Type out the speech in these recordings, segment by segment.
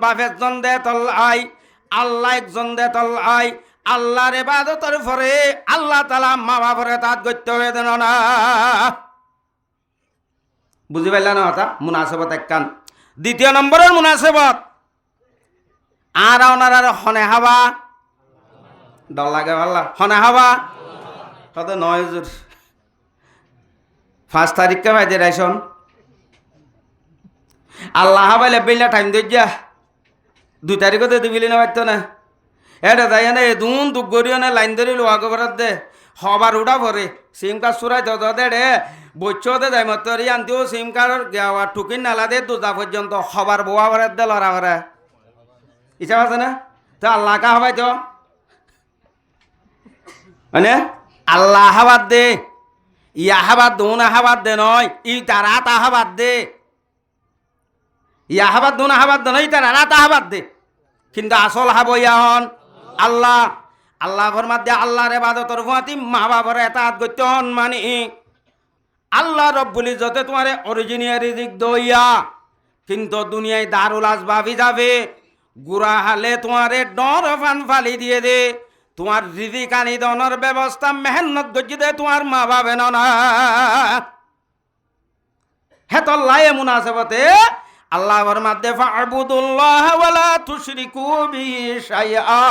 বাপের জন দে তল্লাই আল্লাহ একজন দে তল্লাই আল্লাহর ইবাদতের পরে আল্লাহ তাআলা মা বাপরে তাত গত্য হয়ে দেন না বুঝি পাইলা না কথা মুনাসেবত একখান দ্বিতীয় নম্বরের মুনাসেবত আর ওনার হনে হাবা ডর লাগে ভাল্লা হনে হাবা কত 9 হুজুর 5 তারিখকে ভাই দিয়ে রাইছন আল্লাহ হাবাইলে বেলা টাইম দিয়ে যা 2 তারিখও তো দিবিলি না পারতো না এটা যাই না দুন দুঃখ করিও না লাইন ধরে লোয়া গোবরাত দে হবার উড়া ভরে সিম কার্ড চুরাই তো দে রে বইচতে যাই মতো আনতেও সিম কার্ড গাওয়া টুকিন নালা দে দুটা পর্যন্ত হবার বোয়া ভরে দে লড়া ভরে ইচ্ছা আছে না তো আল্লাহ কা হবাই তো মানে আল্লাহ হাবাদ দে ইয়া হাবাদ দুন হাবাদ দে নয় ই তারা তা হাবাদ দে ইয়া হাবাদ দুন হাবাদ দে নয় তারা তা হাবাদ দে কিন্তু আসল হাব ইয়াহন আল্লাহ আল্লাহ ফরমাত দে আল্লাহর ইবাদতের ফাতি মা বাবার এতাত করতে হন মানে আল্লাহ রব্বুল ইজ্জতে তোমারে অরিজিনাল রিজিক দইয়া কিন্তু দুনিয়ায় দারুল আসবাবি যাবে গুড়া হালে তোমারে ডর ফান ফালি দিয়ে দে তোমার রিজিক আনি দনের ব্যবস্থা মেহনত গজি দে তোমার মা বাবা না হেতল্লাহ মুনাসেবতে আল্লাহ ফরমাতে ফা'বুদুল্লাহ ওয়া লা তুশরিকু বিহি শাইআ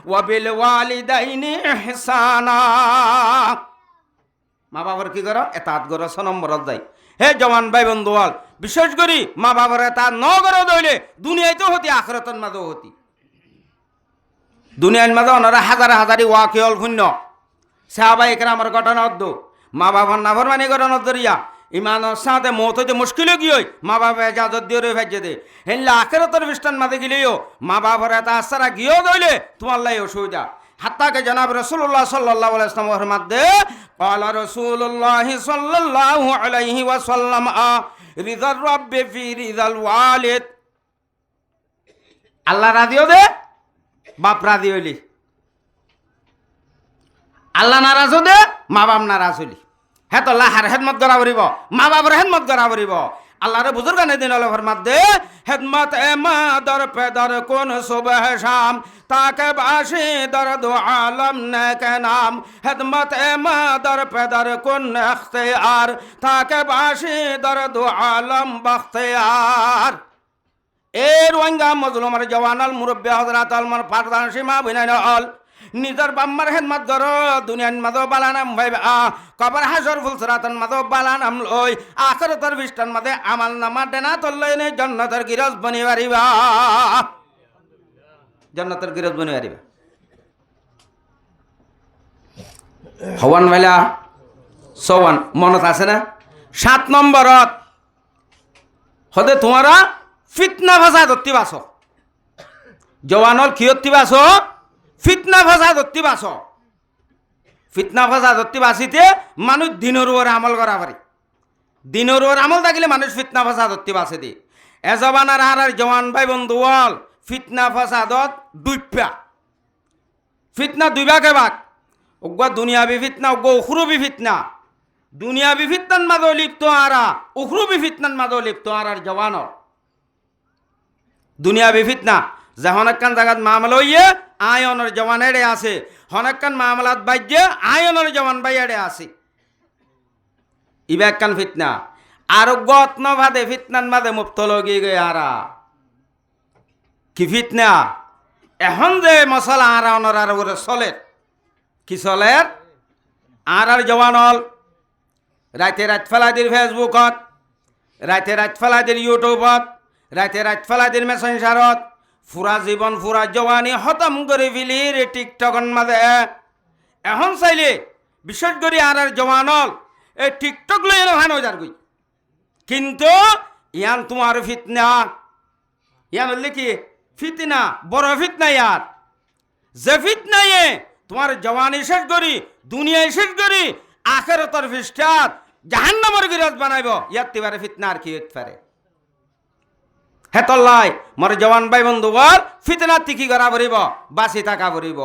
ওয়া বিল ওয়ালিদাইনি ইহসানা মা বাবার কি করো এতাত করো 6 নম্বরত যাই হে জওয়ান ভাই বন্ধুয়াল বিশেষ করি মা বাবার এতাত ন করো দইলে দুনিয়ায় তো হতি আখিরাতের মাঝে হতি দুনিয়ার মাঝে ওনারা হাজার হাজারি ওয়াকিল শূন্য সাহাবা ইকরামের ঘটনা অদ্দু মা বাবার নাফরমানি ঘটনা দরিয়া ইমানের সাথে মত হইতে মুশকিল কি হই মা বাবা ইজাজত দিয়ে রয়ে ভেজে দে হেনলে আখিরাতের বিস্তান মাঝে গেলেও মা বাবার এত আসারা গিয়েও দইলে তোমার লাই অসুবিধা হাত্তাকে জনাব রাসূলুল্লাহ সাল্লাল্লাহু আলাইহি ওয়াসাল্লামের মধ্যে ক্বালা রাসূলুল্লাহ সাল্লাল্লাহু আলাইহি ওয়াসাল্লাম রিদার রাব্বি ফি রিদাল ওয়ালিদ আল্লাহ রাজি দে বাপ রাজি হইলি আল্লাহ নারাজ দে মা বাপ নারাজ হইলি হে তো লাহার হেদমত করা পড়িব মা বাবার হেদমত করা পড়িব আল্লাহর বুজুর্গানে দিন হলো ফরমাতে হেদমত এ মাদর পেদর কোন সুবহ শাম তাকে বাসি দর্দ আলম নে কে নাম হেদমত এ মাদর পেদর কোন ইখতিয়ার তাকে বাসি দর্দ আলম বখতিয়ার এ রোহিঙ্গা মজলুমের জওয়ানাল মুরব্বী হযরত আলমার ফারদান সীমা বিনাইন হল নিজের বাম্মার হেদমত করো দুনিয়ার মাঝে বালানাম ভাইবা কবর হাসর ফুলসরাতন মাঝে বালানাম লই আখিরাতের বিস্তান মাঝে আমাল নামা দেনা তল্লাইনে জান্নাতের গিরজ বনি পারিবা জান্নাতের গিরজ বনি পারিবা হওয়ান ভাইলা সওয়ান মনত আছে না 7 নম্বরত হদে তোমারা ফিতনা ফাসাদ হত্তি বাসো জওয়ানল কি হত্তি বাসো ফিতনা ফাসাদ হত্তি বাসো ফিতনা ফাসাদ হত্তি বাসিতে মানুষ দিনের ওর আমল করা পারে দিনের ওর আমল থাকলে মানুষ ফিতনা ফাসাদ হত্তি বাসে দি এ জবানার আর জওয়ান ভাই বন্ধু বল ফিতনা ফাসাদত দুইপা ফিতনা দুই ভাগে ভাগ ওগা দুনিয়াবি ফিতনা ওগা উখরুবি ফিতনা দুনিয়াবি ফিতনার মাঝে লিপ্ত আরা উখরুবি ফিতনার মাঝে লিপ্ত আর জওয়ানর দুনিয়াবি ফিতনা যখন একখান জায়গাত মামলা হইয়ে আয়নের জওয়ান এড়ে আছে হনেকখান মামলাত বাইজে আয়নের জওয়ান বাই এড়ে আছে ইবা একখান ফিতনা আর গত্ন ভাদে ফিতনার মাঝে মুক্তল গিয়ে গে আরা কি ফিতনা এখন যে মশলা আর অনর আর ওরে চলে কি চলে আর জওয়ানল রাতে রাত ফেলাই দিল ফেসবুকত রাতে রাত ফেলাই দিল ইউটিউবত রাতে রাত ফেলাই দিল মেসেঞ্জারত ফুরা জীবন ফুরা জওয়ানি খতম করে ফেলির টিকটকন মাঝে এখন চাইলে বিশেষ করে আর জওয়ানল এই টিকটক লই ভান যার গই কিন্তু ইয়ান তোমার ফিতনা ইয়ান বললে কি ফিতনা বড় ফিতনা ইয়ার যে ফিতনায়ে তোমার জওয়ানি শেষ করি দুনিয়ায় শেষ করি আখিরাতের ফিস্টাত জাহান্নামের গিরাজ বানাইব ইয়ার তিবারে ফিতনা আর কি হইতে পারে হেতল্লাই মোর জওয়ান ভাই বন্ধু বল ফিতনাতি কি করা পড়িব বাঁচি থাকা পড়িব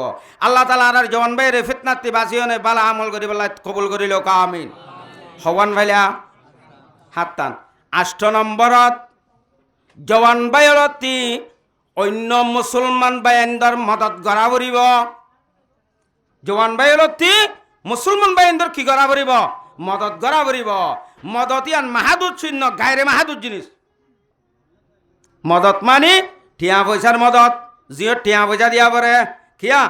আল্লাহ তাআলা আর জওয়ান ভাইরে ফিতনাতি বাঁচিওনে বালা আমল করিব কবুল করিল আমিন হওয়ান ভাইলা হাত টান 8 নম্বরত জওয়ান ভাইরতি অন্য মুসলমান বাইন্দর মদত গড়া ভরিব জওয়ান ভাই হলতি মুসলমান বাইন্দর কি গড়া ভরিব মদত গড়া ভরিব মদত ইয়ান মাহাদুদ শূন্য গায়রে মাহাদুদ জিনিস মদত মানে টিয়া পয়সার মদত জিও টিয়া পয়সা দিয়া পরে কিয়া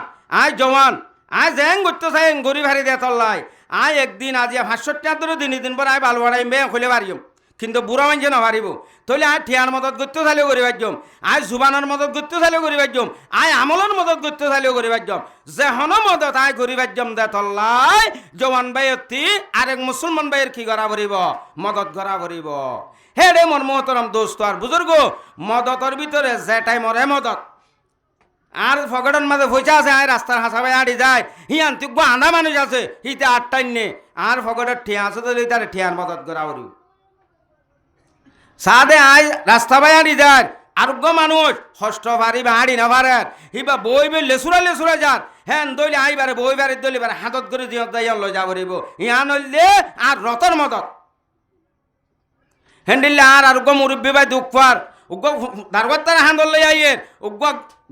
আয় জওয়ান আয় জেং করতে চাই গরিব হারি দিয়ে তল্লাই আয় একদিন আজি 500 দিন পর আয় বালুয়াড়াই মেয়ে খুলে পারিম কিন্তু বুড়া মানছে না পারিব তাহলে আয় ঠিয়ার মদত করতে চাইলেও করি পারজম আয় জুবানের মদত করতে চাইলেও করি পারজম আয় আমলের মদত করতে চাইলেও করি পারজম যে হন মদত আয় করি পারজম দে তল্লাই জওয়ান ভাই অতি আরেক মুসলমান ভাইয়ের কি করা ভরিব মদত করা ভরিব হে রে মোর মোহতরম দোস্ত আর বুজুর্গ মদতর ভিতরে যে টাইমর হে মদত আর ফকটের মাঝে পয়সা আছে আয় রাস্তার হাসাবে আড়ি যায় হিয়ান তুক আধা মানুষ আছে হিতে 8টাই নে আর ফকটের ঠিয়া আছে তো তার ঠিয়ার মদত করা ভরিব সাদে আয় রাস্তা বাই আড়ি যায় আরোগ্য মানুষ হষ্ট পারি বা আড়ি না পারে হিবা বই বই লেসুরা যার হ্যাঁ দইলে আইবারে বই বাড়ি দইলে এবার হাতত করে দিও তাই লই যাব রিব ইয়ান হইলে আর রতর মদত হ্যান্ডিলে আর আরোগ্য মুরব্বী বাই দুঃখ পার উগ্র দারগত তারা হান্দল লই আইয়ের উগ্র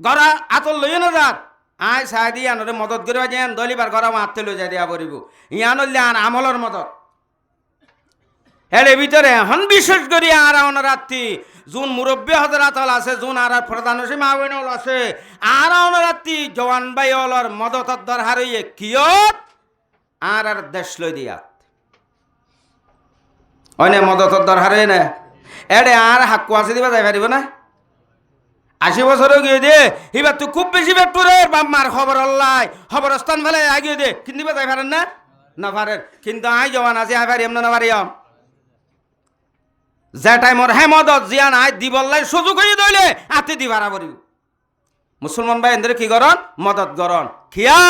গড়া আতল লই না যার আয় সাই দিয়ে আনরে মদত করে যান দলিবার গড়া মারতে লই যাই দিয়া পড়িব ইয়ান হইলে আর আমলর মদত হেলে ভিতরে হন বিশেষ করি আর রাত্রি জুন মুরব্বী হজরাত আছে জুন আর প্রধান মাহবিনল আছে আর রাত্রি জওয়ান ভাই অলর মদতর দরকার হইয়ে কিয়ত আর দেশ লই দিয়াত অনে মদতর দরকার হই না এডে আর হাক্কু আছে দিবা যাই পারিব না 80 বছরও গিয়ে দে এবার তুই খুব বেশি বেটুরের বাম্মার খবর অল্লাই খবর স্থান ফেলে আগিয়ে দে কিন্তু যাই পারেন না না পারেন কিন্তু আই জওয়ান আছে আই পারিম না পারিম যে টাইমর হে মদত জিয়ান আয় দিবল্লাই সুযোগ হয়ে দইলে আতে দি ভাড়া পড়িব মুসলমান ভাই এদের কি করন মদত করন খিয়া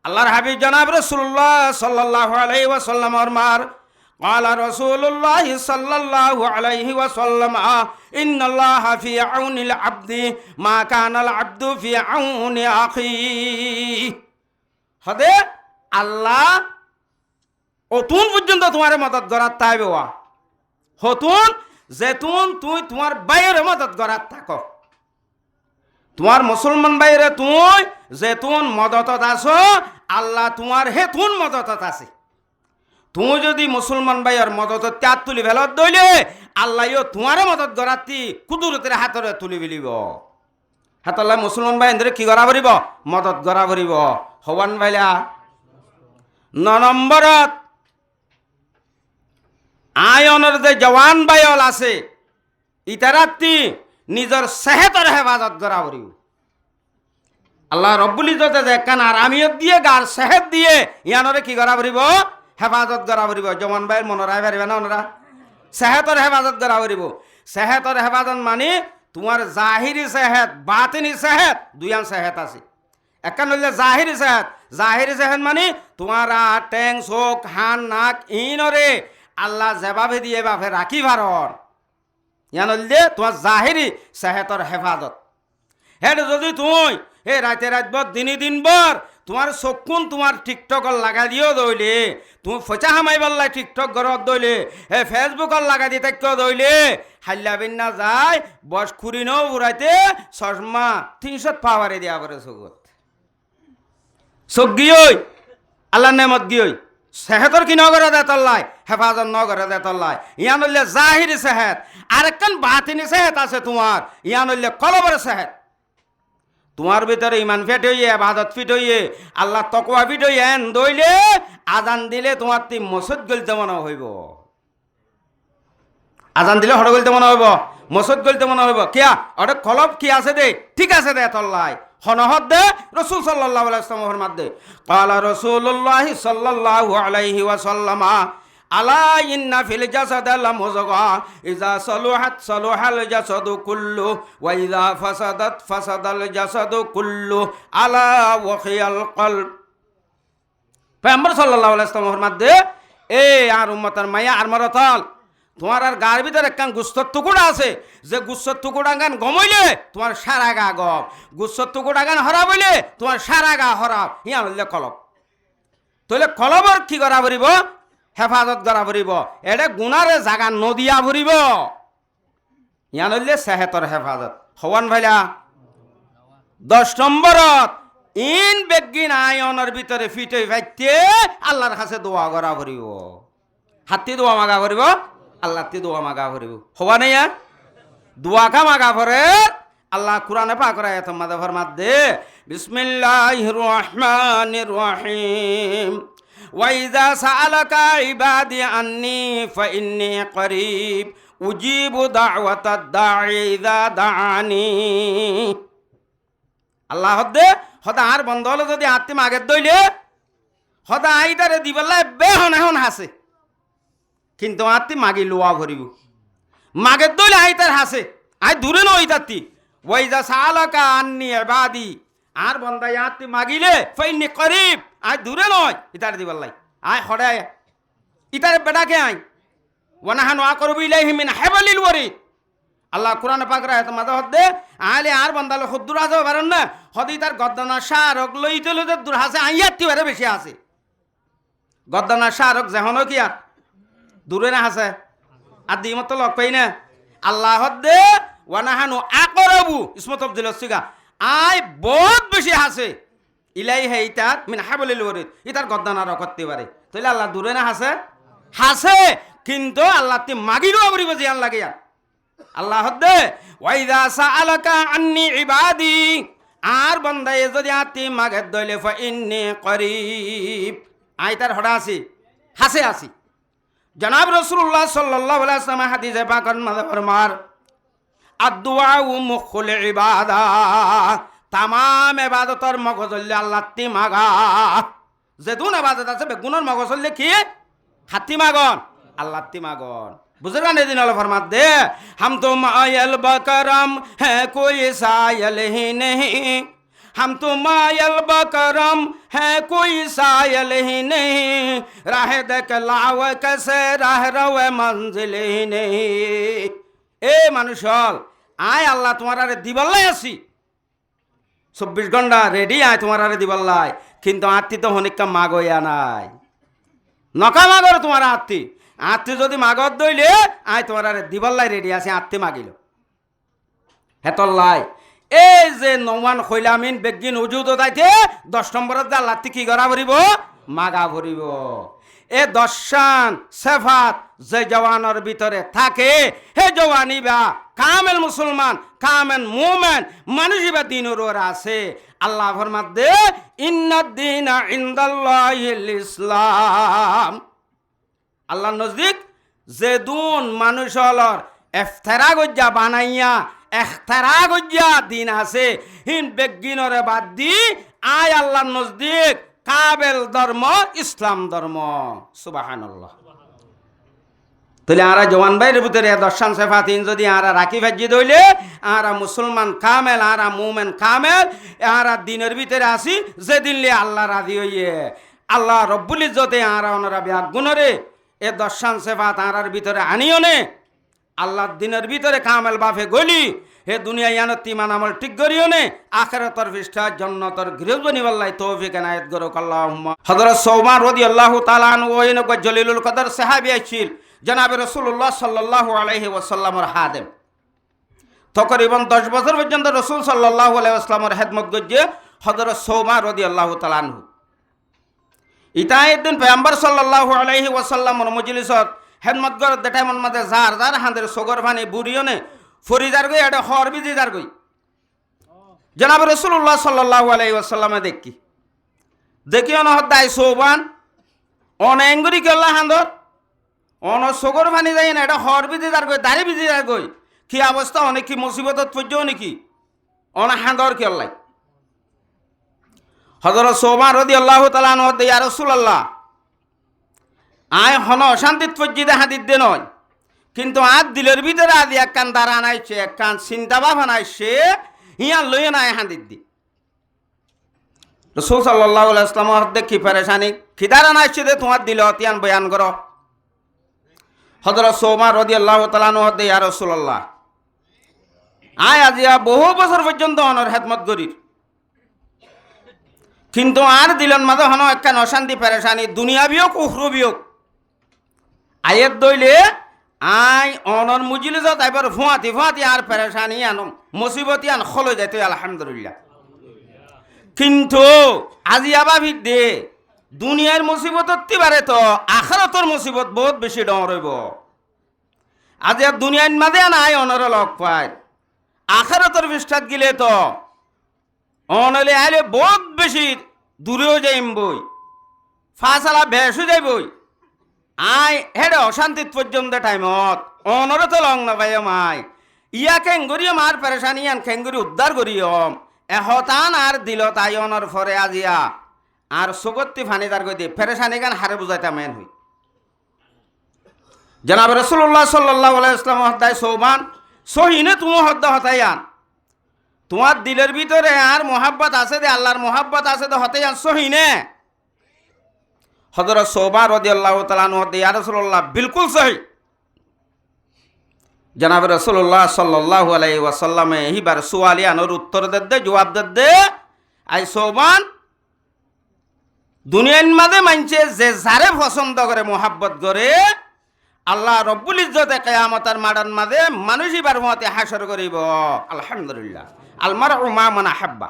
আল্লাহর হাবিব জনাব রাসূলুল্লাহ সাল্লাল্লাহু আলাইহি ওয়াসাল্লাম ফরমার قال رسول الله صلى الله عليه وسلم ان الله في عون العبد ما كان العبد في عون اخيه হদে আল্লাহ অতুন পর্যন্ত তোমার মদত করার তাইবে ওয়া হতুন যেতুন তুই তোমার বাইয়ের মদত করার থাকো তোমার মুসলমান বাইরে তুই যেতুন মদতত আছো আল্লাহ তোমার হেতুন মদতত আছে তুই যদি মুসলমান বাইয়ের মদতত ত্যাগ তুলি ভেলত দইলে আল্লাহও তোমার মদত করাতি কুদরতের হাতরে তুলি বিলিব হাতল্লাহ মুসলমান ভাই এদের কি করা ভরিব মদত করা ভরিব হওয়ান ভাইলা 9 নম্বরত আয়নের যে জওয়ান বাইল আছে ইতারাত্তি নিজের সেহতর হেফাজত করা ভরিব আল্লাহ রব্বুল ইজ্জতে যে কান আরামিয়ত দিয়ে গার সেহত দিয়ে ইয়ানরে কি করা ভরিব হেফাজত করা ভরিব জওয়ান ভাইয়ের মনোরায় পারিবে না ওনারা সেহতর হেফাজত করা ভরিব সেহতর হেফাজত মানে তোমার জাহিরি সেহত বাতিনি সেহত দুইয়ান সেহত আছে একান হইলে জাহিরি সেহত মানে তোমার ট্যাং চোখ হান নাক ইনরে আল্লাহ যেভাবে দিয়ে বাপে রাখি ভারর ইয়ান হইলে তোমার জাহিরি সেহতর হেফাজত হেড যদি তুই হে রাতে রাতবর দিন বর তোমার চকুন তোমার টিকটকর লাগা দিও দইলে তুমি ফচা হামাই বললাই টিকটক ঘরত দইলে হে ফেসবুকর লাগা দি থাক দইলে হাল্লা বিন্না যায় বস খুরি নও উড়াইতে চশমা 300 পাওয়ারে দিয়া পরে চকুত চোখ গিয়ই আল্লাহ নেমত গিয়ই সেহতর কি নগরে দে তল্লাই হেফাজত নগরে দে তল্লাই ইয়ান হইলে জাহিরি সেহত আর একখান বাতিনি সেহত আছে তোমার ইয়ান হইলে কলবর সেহত তোমার ভিতরে ইমান ফিট হইয়ে আবাদত ফিট হইয়ে আল্লাহ তকওয়া ফিট হইয়ে এন দইলে আজান দিলে তোমার তি মসজিদ গলতে মনে হইব আজান দিলে হড় গলতে মনে হইব মসজিদ গলতে মনে হইব কিয়া ওটা কলব কি আছে দে ঠিক আছে দে তল্লাই হনহদ দে রাসূল সাল্লাল্লাহু আলাইহি ওয়াসাল্লাম ফরমাত দে ক্বালা রাসূলুল্লাহ সাল্লাল্লাহু আলাইহি ওয়াসাল্লাম আলা ইন্না ফিল জাসাদ লামুযগা ইযা সালুহাত সালুহাল জাসাদু কুল্লু ওয়া ইযা ফাসাদাত ফাসাদাল জাসাদু কুল্লু আলা ওয়া খিয়াল কলব পয়গম্বর সাল্লাল্লাহু আলাইহি ওয়াসাল্লাম ফরমাত দে এ আর উম্মতের মায়া আর মারাতাল তোমার আর গার ভিতরে একখান গুস্তর টুকুরা আছে যে গুস্তর টুকুরা গান গমইলে তোমার সারা গা গম গুস্তর টুকুরা গান হরাবইলে তোমার সারা গা হরাব ইয়া হইলে কলব তাহলে কলবর কি করা ভরিব হেফাজত করা ভরিব এটা গুণারে জাগা নদিয়া ভরিব ইয়া হইলে সেহতর হেফাজত হওয়ান ভাইলা 10 নম্বরত ইন বেগিন আয়নের ভিতরে ফিটে ভাইতে আল্লাহর কাছে দোয়া করা করিব হাতি দোয়া মাগা করিব আল্লাহতে দোয়া মাগা করিব হওয়া নাই দোয়া কা মাগা করে আল্লাহ কুরআনে পাক আয়াত মাদে ফরমাদে বিসমিল্লাহির রহমানির রহিম ওয়া ইযা সাআলাকা ইবাদি আন্নী ফাইন্নী করিব উজিবু দাওয়াতাদ দাঈ ইযা দাআনি আল্লাহ হদে হদা আর বন্ধ হলো যদি আত্মি মাগের দইলে হদা আইদারে দিবল্লা বেহন এখন হাসে কিন্তু আত্মি মাগি লোয়া ভরিব মাগের দইলে আইতার হাসে আই দূরে নই তাতি ওয়াইজা সালাকা আন্নি ইবাদি আর বন্দাই আত্মি মাগিলে ফাইন্নি করিব আই দূরে নয় ইতার দিবল্লাই আই হড়ে ইতার বেটাকে আই ওয়ানাহানু আকরবু ইলাইহি মিন হাবলিল ওয়ারিদ আল্লাহ কুরআনে পাক আয়াত মাদা হদে আলে আর বন্দালে খুদ্দুর আছে পারেন না হদি তার গদ্দানা শারক লইতে লইতে দূর হাসে আইয়াতি বারে বেশি আছে গদ্দানা শারক যেহনো কি আর দূরে না হাসে আর দিমত লক পাই না আল্লাহ হদে ওয়ানাহানু আকরবু ইসমত আব্দুল সিগা আই বহুত বেশি হাসে ইলাই হে ইতার মিন হাবলিল ওয়ারিদ ইতার গদ্দানা রকতে পারে তাইলে আল্লাহ দূরে না হাসে হাসে কিন্তু আল্লাহ তি মাগিরও করিব জিয়ান লাগে আল্লাহ হদে ওয়াইদা সাআলাকা আন্নি ইবাদি আর বান্দায়ে যদি আতি মাগে দইলে ফা ইন্নী করিব আইতার হড়া আছে হাসে আসি জনাব রাসূলুল্লাহ সাল্লাল্লাহু আলাইহি ওয়াসাল্লাম হাদিসে পাকন মাঝে ফরমার আদ-দুআউ মুখুল ইবাদা তামাম ইবাদতর মগজল্লে আল্লাহ তি মাগা যেদুন ইবাদত আছে বেগুনের মগজল্লে কি হাতি মাগন আল্লাহ তি মাগন बुजुर्ग ने दिन फरमात दे हम तो मायल बकरम है कोई सायल ही नहीं हम तो मायल बकरम है कोई सायल ही नहीं राह देख लाव कैसे राह रवे मंजिल ही नहीं ए মানুষল আয় আল্লাহ তোমার আরে দিবল্লাই আছি 24 ঘন্টা রেডি আয় তোমার আরে দিবল্লাই কিন্তু আত্মি তো হনিকা মাগইয়া নাই নকা মাগর তোমার আত্মি আত্মি যদি মাগত দইলে আয় তোমার আরে দিবল্লাই রেডি আছে আত্মি মাগিল হেতল্লাই এই যে নওমান খৈলামিন বেগিন উজুদ দাইতে 10 নম্বরত আল্লাহ কি করা ভরিব মাগা ভরিব এ দশান সেফাত যে জওয়ানের ভিতরে থাকে হে জওয়ানি বা কামেল মুসলমান কামেল মুমিন মানুষই বা দিনের ওর আছে আল্লাহ ফরমাত দে ইন্নাদ দীনা ইনদাল্লাহিল ইসলাম আল্লাহ নজদিক যে দুন মানুষ হলর এফতেরা গজ্জা বানাইয়া এখতেরা গজ্জা দিন আছে হিন বেগিনরে বাদ দি আয় আল্লাহ নজদিক কাবেল ধর্ম ইসলাম ধর্ম সুবহানাল্লাহ তাহলে আরা জওয়ান ভাইয়ের ভিতরে দর্শন সেফাতিন যদি আরা রাখি ভাজি দইলে আরা মুসলমান কামেল আরা মুমিন কামেল আরা দিনের ভিতরে আসি যেদিনলে আল্লাহ রাজি হইয়ে আল্লাহ রব্বুল ইজ্জতে আরা ওনারা বিয়া গুণরে এ দর্শন সেফাত আরার ভিতরে আনিও নে আল্লাহর দিনের ভিতরে কামেল বাফে গলি হে দুনিয়া ইয়ানতি মান আমল ঠিক করিও নে আখিরাতর পৃষ্ঠা জান্নাতর গৃহবনি ওয়াল্লাহি তৌফিক এনায়েত করুক আল্লাহুম্মা হযরত সৌমান রাদিয়াল্লাহু তাআলা আনহু ওইন জলিলুল কদর সাহাবী ছিল জনাবে রাসূলুল্লাহ সাল্লাল্লাহু আলাইহি ওয়াসাল্লামের খাদেম তকরিবান 10 বছর পর্যন্ত রাসূল সাল্লাল্লাহু আলাইহি ওয়াসাল্লামের খেদমত করছে হযরত সৌমান রাদিয়াল্লাহু তাআলা আনহু ইতায়েদিন পয়গম্বর সাল্লাল্লাহু আলাইহি ওয়াসাল্লামের মজলিসত খেদমত কর দেটাই মন মাঝে জার জার হাঁদের সগর ভানি বুড়িওনে ফরিদার গই এটা হরবি দিদার গই জনাব রাসূলুল্লাহ সাল্লাল্লাহু আলাইহি ওয়াসাল্লামে দেখিও না হদাই সোবান অনেঙ্গুরি কেল্লা হাঁদর অন সগর ভানি যাই না এটা হরবি দিদার গই দাড়ি বিদিদার গই কি অবস্থা অনেক কি মুসিবতত পড়ছো নাকি অন হাঁদর কেল্লাই হযরত সোবান রাদিয়াল্লাহু তাআলা আনহু ইয়া রাসূলুল্লাহ আয় হন অশান্তিত পর্যিদে হাদিদ দে নয় কিন্তু আর দিলের ভিতরে আদি এক কান দাঁড়া নাইছে এক কান চিন্তা ভাবনা নাইছে হিয়া লইয়ে নাই হাদিদ দি রাসূল সাল্লাল্লাহু আলাইহি ওয়াসাল্লাম হদ্দে কি পরেশানি খিদারা নাইছে দে তোমার দিল অতিয়ান বয়ান করো হযরত সোমা রাদিয়াল্লাহু তাআলা আনহু হদ্দে ইয়া রাসূলুল্লাহ আয় আজিয়া বহু বছর পর্যন্ত অনর খেদমত করির কিন্তু আর দিলেন মাঝে হন এক কান অশান্তি পরেশানি দুনিয়া বিয়োগ উখরু বিয়োগ আয়ের দইলে আই অনর মুজিলিজত এবার ফুয়াতি ফুয়াতি আর পেরেশানি আন মুসিবতি আন খলো যাইতো আলহামদুলিল্লাহ। কিন্তু আজি আবাভিত দে দুনিয়ার মুসিবত তিবারে তো আখারতর মুসিবত বহুত বেশি ডর হইব। আজি আর দুনিয়ার মাঝে নাই অনর লগ পায়, আখারতর পৃষ্ঠাত গিলে তো অনলে আইলে বহুত বেশি দূরেও যাইম বই, ফাঁসালা বেশও যাই বই। আই হেডে অশান্তিত পর্যন্ত টাইমত অনর তো লং না ভাই মাই ইয়া খেঙ্গুরিও মার পেরেশানি আন খেঙ্গুরি উদ্ধার করিয়ম এহতান আর দিল তাই অনর ফরে আজিয়া আর সুগত্তি ফানিদার গই দিয়ে পেরেশানি গান হারে বুঝাইতা মেন হই। জনাব রাসূলুল্লাহ সাল্লাল্লাহু আলাইহি ওয়াসাল্লাম হদায় সৌবান সহিনে তুমি হদ্দ হতাইয়ান তোমার দিলের ভিতরে আর মোহাব্বত আছে দে আল্লাহর মোহাব্বত আছে দে হতাইয়ান সহিনে। হযরত সৌবান রাদিয়াল্লাহু তাআলা আনহু হতে ইয়া রাসূলুল্লাহ বিলকুল সহি। জনাব রাসূলুল্লাহ সাল্লাল্লাহু আলাইহি ওয়াসাল্লাম এইবার সুয়ালি আনোর উত্তর দে জবাব দে আই সৌবান দুনিয়ার মাঝে মানছে যে যারে পছন্দ করে মোহাব্বত করে আল্লাহ রব্বুল ইজ্জতে কিয়ামতের মাঠের মাঝে মানুষ এবার মতে হাসর করিব। আলহামদুলিল্লাহ আল মারউ মা মান আহাব্বা।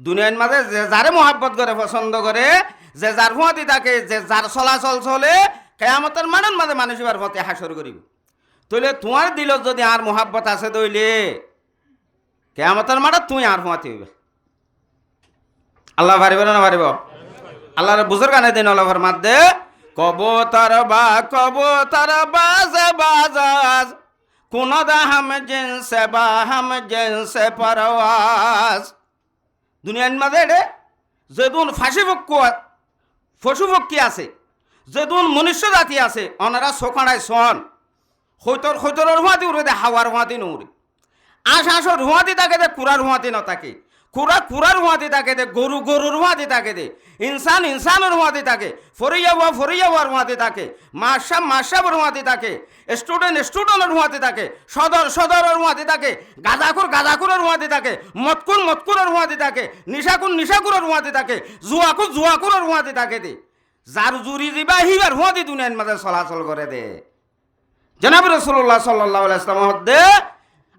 দুনিয়ার মাঝে যে যারে মোহাব্বত করে পছন্দ করে যে যার মতে থাকে যে যার চলাচল চলে কিয়ামতের মাঠের মাঝে মানুষ এবার মতে হাসর করিব। তাহলে তোমার দিল যদি আর মোহাব্বত আছে তইলে কিয়ামতের মাঠে তুই আর মতে হইবে। আল্লাহ পারিব না পারিব? আল্লাহর বুজুর্গ গানে দিন অলভর মাধ্যে কবুতর বাজ বাজাজ কোন দা হাম জিনসে বা হাম জিনসে পরওয়াজ। দুনিয়ার মাঝে যেদুন পশু পক্ষী আছে যেদুন মনুষ্য জাতি আছে ওনারা সোখাড়ায় সন হইতর হুয়াতি উড়ে দে হাওয়ার হুয়াতি নুড়ে আশাসর হুয়াতি থাকে দে কুড়ার হুয়াতি ন থাকে কুড়ার হুয়াতি থাকে দে গরুর হুয়াতি থাকে দে ইনসানের হুয়াতি থাকে ফরিয়াওয়ার হুয়াতি থাকে মাসাবর হুয়াতি থাকে স্টুডেন্টের হুয়াতি থাকে সদরের হুয়াতি থাকে গাজাকুরের হুয়াতি থাকে মতকুরের হুয়াতি থাকে নিশাকুরের হুয়াতি থাকে জুয়াকুরের হুয়াতি থাকে দে যার জুরি দিবা হিবার হুয়াতি দুনিয়ার মাঝে চলাচল করে দে। জনাব রাসূলুল্লাহ সাল্লাল্লাহু আলাইহি ওয়াসাল্লাম দে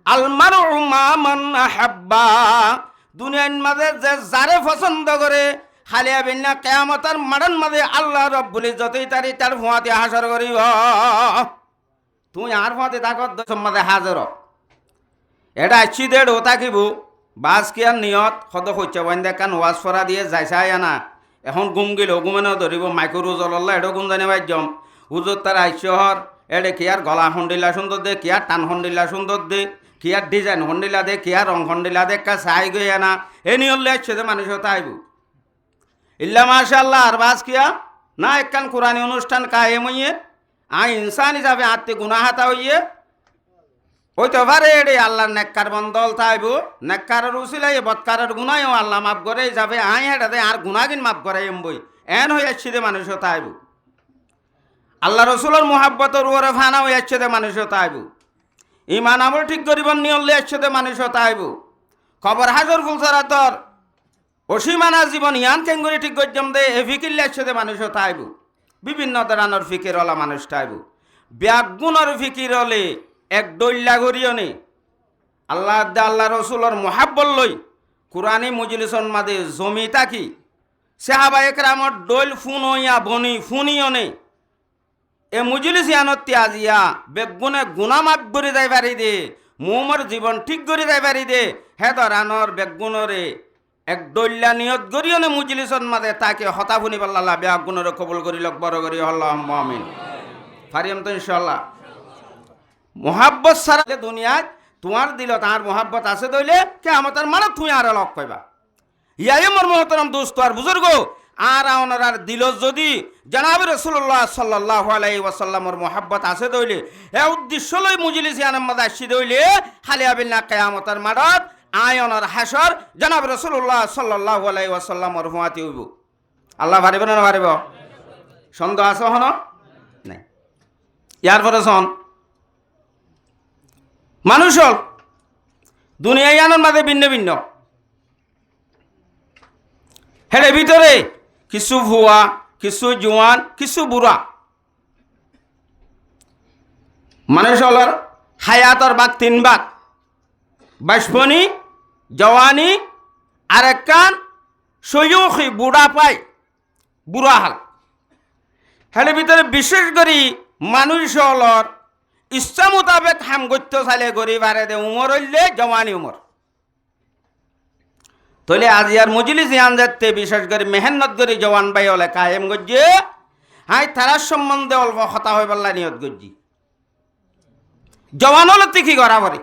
আল মারউ মা মান আহাব্বা। দুনিয়ার মাঝে যে যারে পছন্দ করে হালিয়া বিন্না কিয়ামতের মাঠের মাঝে আল্লাহ রব্বুল ইজ্জতে তার ফুয়াতে হাসর করিব। তুই আর ফুয়াতে তাকত সম্মাদে হাজর এটা আছি দেড় ও থাকিব বাস কি আর নিয়ত সদ হচ্ছে বন্ধে কান ওয়াজ ফরা দিয়ে যাইছাই আনা এখন গুম গেল গুমেনও ধরিব মাইকো রোজল্লা এটাও গুম জানি বাইজম হুজুর তার আইসহর এডে কি আর গলা হন্ডিলা সুন্দর দে কি আর টান হন্ডিলা সুন্দর দে কি আর ডিজাইন হন্ডিলা দে কি আর রং হন্ডিলা দে কা চাই গই আনা এ নিয়লে আসছে যে মানুষ তাইব ইল্লা মাশাআল্লাহ আর বাস কিয়া না একখান কোরআনী অনুষ্ঠান কায়েম হইয়ে আই ইনসান হিসাবে আত্মে গুনাহাতা হইয়ে হইতে পারে এডে আল্লাহর নেককার বন্দল তাইব নেককারের উসিলাই বদকারের গুনায়ও আল্লাহ মাফ করে যাবে আই হেটাতে আর গুনাগিন মাফ করে এমবই এন হয়ে আসছে যে মানুষ তাইব আল্লাহ রসুলের মোহাব্বতের উপরে ফানা হয়ে আসছে যে মানুষ তাইব ইমান আমল ঠিক করিব নিয়লে আসছে যে মানুষ তাইব খবর হাজর ফুলসারা তোর অসীমানা জীবন ইয়ান কেঙ্গুরি ঠিক গজ্জম দে এ ফিকিরলে আসছে যে মানুষ তাইব বিভিন্ন ধরনের ফিকির হলা মানুষ তাইব ব্যাগুণর ফিকির হলে এক দৈল্লা করিও নে আল্লাহ রসুলের মোহাব্বত লই কোরআনী মজলিসন মাদে জমি তাকি সাহাবা একরামর দৈল ফুন হইয়া বনি ফুনিও নে এ মুজলিস ইয়ানতি আজিয়া বেগুনে গুনা মাফ করে যাই পারি দে মোমর জীবন ঠিক করে যাই পারি দে হে ধরানোর বেগুনরে এক দৈল্লা নিয়ত করিও নে মুজলিসন মাদে তাকে হতা ফুনি পাল্লাহ বেগুনরে কবুল করি লক বড় করি আল্লাহুম্মা আমিন পারিম তো ইনশাআল্লাহ। মোহাব্বত সারা দুনিয়ায় তোমার দিল তার মোহাব্বত আছে দইলে কিয়ামতের মাঠে তুই আর লক পাইবা। ইয়াই মোর মোহতরম দোস্ত আর বুজুর্গ আর ওনার দিল যদি জনাব রাসূলুল্লাহ সাল্লাল্লাহু আলাইহি ওয়াসাল্লামের মোহাব্বত আছে দইলে এ উদ্দেশ্য লই মজলিস ইয়ানের মধ্যে আসি দইলে হালিয়া বিল্লাহ কিয়ামতের মাঠত আয়নার হাসর জনাব রাসূলুল্লাহ সাল্লাল্লাহু আলাইহি ওয়াসাল্লামের হুয়াতি হইব। আল্লাহ পারিব না পারিব? সন্দেহ আছে হন নাই? ইয়ার পরে শোন মানুষ হল দুনিয়া ইয়ানোর মাঝে ভিন্ন ভিন্ন হেডে ভিতরে কিছু ভুয়া কিছু জোয়ান কিছু বুড়া মানুষ হলর হায়াতর বাঘ 3 ভাগ, বাষ্পনি, জওয়ানি, আর একখান সয়ুখি বুড়া পাই, বুড়া হাল। হেলে ভিতরে বিশেষ করে মানুষ হলর ইচ্ছা মোতাবেক হাম করতে চাইলে গরিব আরে দে উমর হইলে জওয়ানি উমর। তাহলে আজি আর মজলিস ইয়ান যাতে বিশেষ করে মেহনত করে জওয়ান ভাই হলে কায়েম গজ্জে হাই তারার সম্বন্ধে অল্প কথা হয়ে বললা নিয়ত গজ্জি। জওয়ান হলে কি করা পারে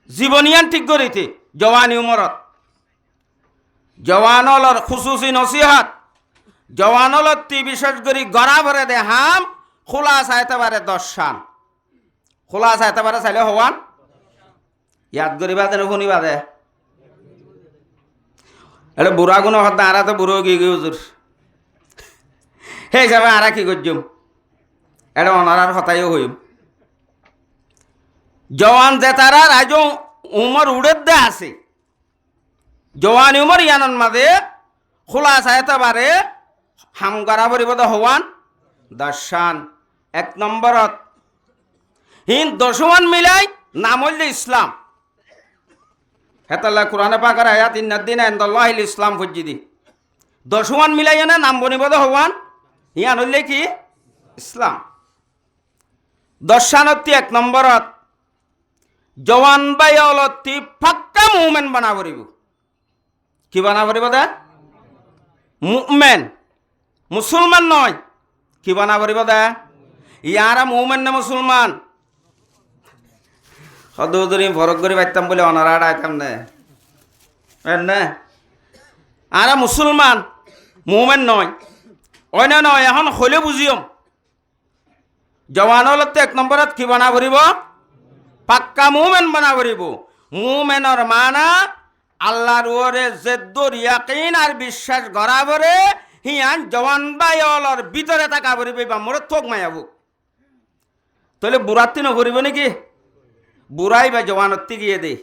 জীবনিয়ান ঠিক করিতে জওয়ানি উমরত। জওয়ান হলর খুসুসি নসিহাত জওয়ান হলত বিশেষ করে গড়া ভরে দে হাম খোলা চাইতে পারে 10 শান, খোলা চাইতে পারে চাইলে হওয়ান ইয়াদ করিবা দেন শুনিবা দে। এটা বুড়া গুণ হত আরা তো বুড়ো গিয়ে গিয়ে হুজুর সেই হিসাবে আরা কি করছুম এটা অনারার হতাইও হইম। জওয়ান যে তারা আজ উমর উড়ের দে আছে, জওয়ান উমর ইয়ানন মাঝে খোলা চাইতে পারে হাম গড়া ভরিব তো হওয়ান 10 শান। 1 নম্বরত হিন 10 মিলাই নাম হইলে ইসলাম। হেতাল্লাহ কোরআনে পাকের আয়াত ইন্নাদ্দিনা ইনদাল্লাহিল ইসলাম ফজ্জিদি 10 মিলাই না নাম বনিব তো হওয়ান ইয়ান হইলে কি ইসলাম। 10 শানতি 1 নম্বরত জওয়ান বাই অলতি পাক্কা মুমিন বানা পড়িব। কি বানা পড়িব দে মুমিন, মুসলমান নয়। কি বানা পড়িব দে ইয়ারা মুমিন না মুসলমান। সদৌদরি ফরক করে পাইতাম বলে অনারা আইতাম না আরা মুসলমান মুমিন নয় অন্য নয়। এখন হলে বুঝিয়ম জওয়ান হলত 1 নম্বরত কি বানা পড়িব পাক্কা মুমিন বানা পড়িব। মুমিনের মানা আল্লাহর ওরে জেদ্দুর ইয়াকিন আর বিশ্বাস গড়া ভরে হিয়ান জওয়ান বাইলর ভিতরে থাকা পড়িব বা মোরে থোক মায়াবুক। তাহলে বুড়াত্তি নকরিব নাকি বুড়াই বা জওয়ানত্তি গিয়ে দে।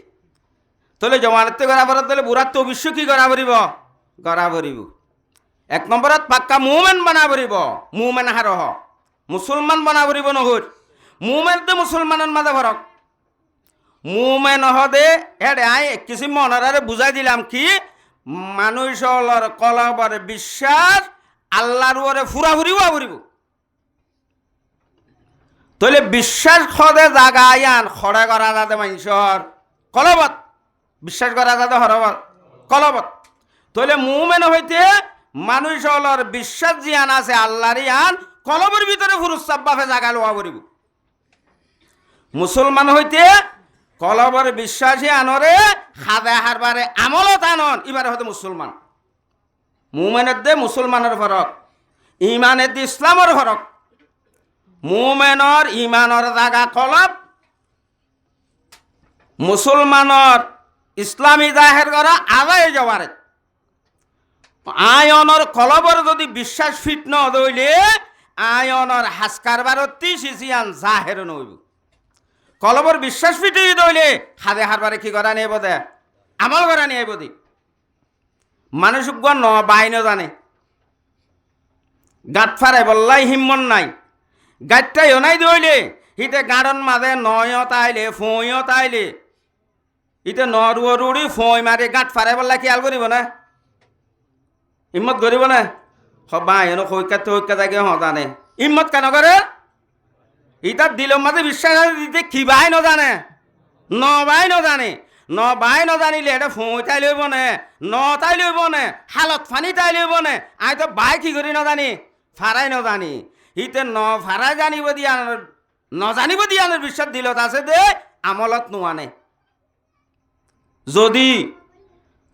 তাহলে জওয়ানত্তি গড়া ভরে তাহলে বুড়াত্তি অবশ্য কি গড়া ভরিব গড়া ভরিব। 1 নম্বরত পাক্কা মুমিন বানা ভরিব। মুমিন হারহ মুসলমান বানা ভরিব নহর। মুমিন তো মুসলমানের মাঝে ফরক। মুমিন হদে এডে আই কিছু মনারে বুঝাই দিলাম কি মানুষ হলর কলবর বিশ্বাস আল্লাহর ওরে ফুরা ফুরিব ফুরিব। তাহলে বিশ্বাস খদে জাগা আয়ান খড়ে করা যাতে মানুষের কলবত বিশ্বাস করা যাতে হরবত কলবত। তাহলে মুমিন হইতে মানুষ হলর বিশ্বাস জিয়ান আছে আল্লাহর ইয়ান কলবের ভিতরে ফুরুস্তাব বাফে জাগা লোয়া পড়িব। মুসলমান হইতে কলবর বিশ্বাসী আনরে খাদে হারবারে আমলত আনন এবারে হয়তো মুসলমান। মুমিনের দে মুসলমানের ফরক, ইমানের দে ইসলামের ফরক। মুমিনের ইমানের জাগা কলব, মুসলমানের ইসলামী জাহের করা আদায় যাওয়ারে। আয়নর কলবর যদি বিশ্বাস ফিট ন দইলে আয়নর হাসকার বারতি সিসিয়ান জাহের নইব। কলবর বিশ্বাস ফিটি দইলে খাদে হারবারে কি করা নিয়ে বোধে আমল করা নিয়ে বোধি। মানুষ ন বাইন জানে গাঁট ফারে বললাই হিম্মন নাই গাঁটটাই নাই দইলে হিতে গাঁড়ন মাঝে নয় তাইলে ফইও তাইলে ইতে নরুয় রুড়ি ফই মারি গাঁট ফারে বললা খেয়াল করিব না হিম্মত করিব না সবাই এনো সৈকাতে সৈকা থাকে জানে হিম্মত কেন করে ইতার দিলের মাঝে বিশ্বাস দিতে খিবাই নজানে নবাই নজানে নবাই নজানিলে এটা ফই তাই লইব নে ন তাই লইব নে হালত ফানি তাই লইব নে আই তো বাই কি করি নজানি ফারাই নজানি ইতে ন ফারাই জানিব দিয়া নজানিব দিয়া বিশ্বাস দিলত আছে দে আমলত নোয়ানে। যদি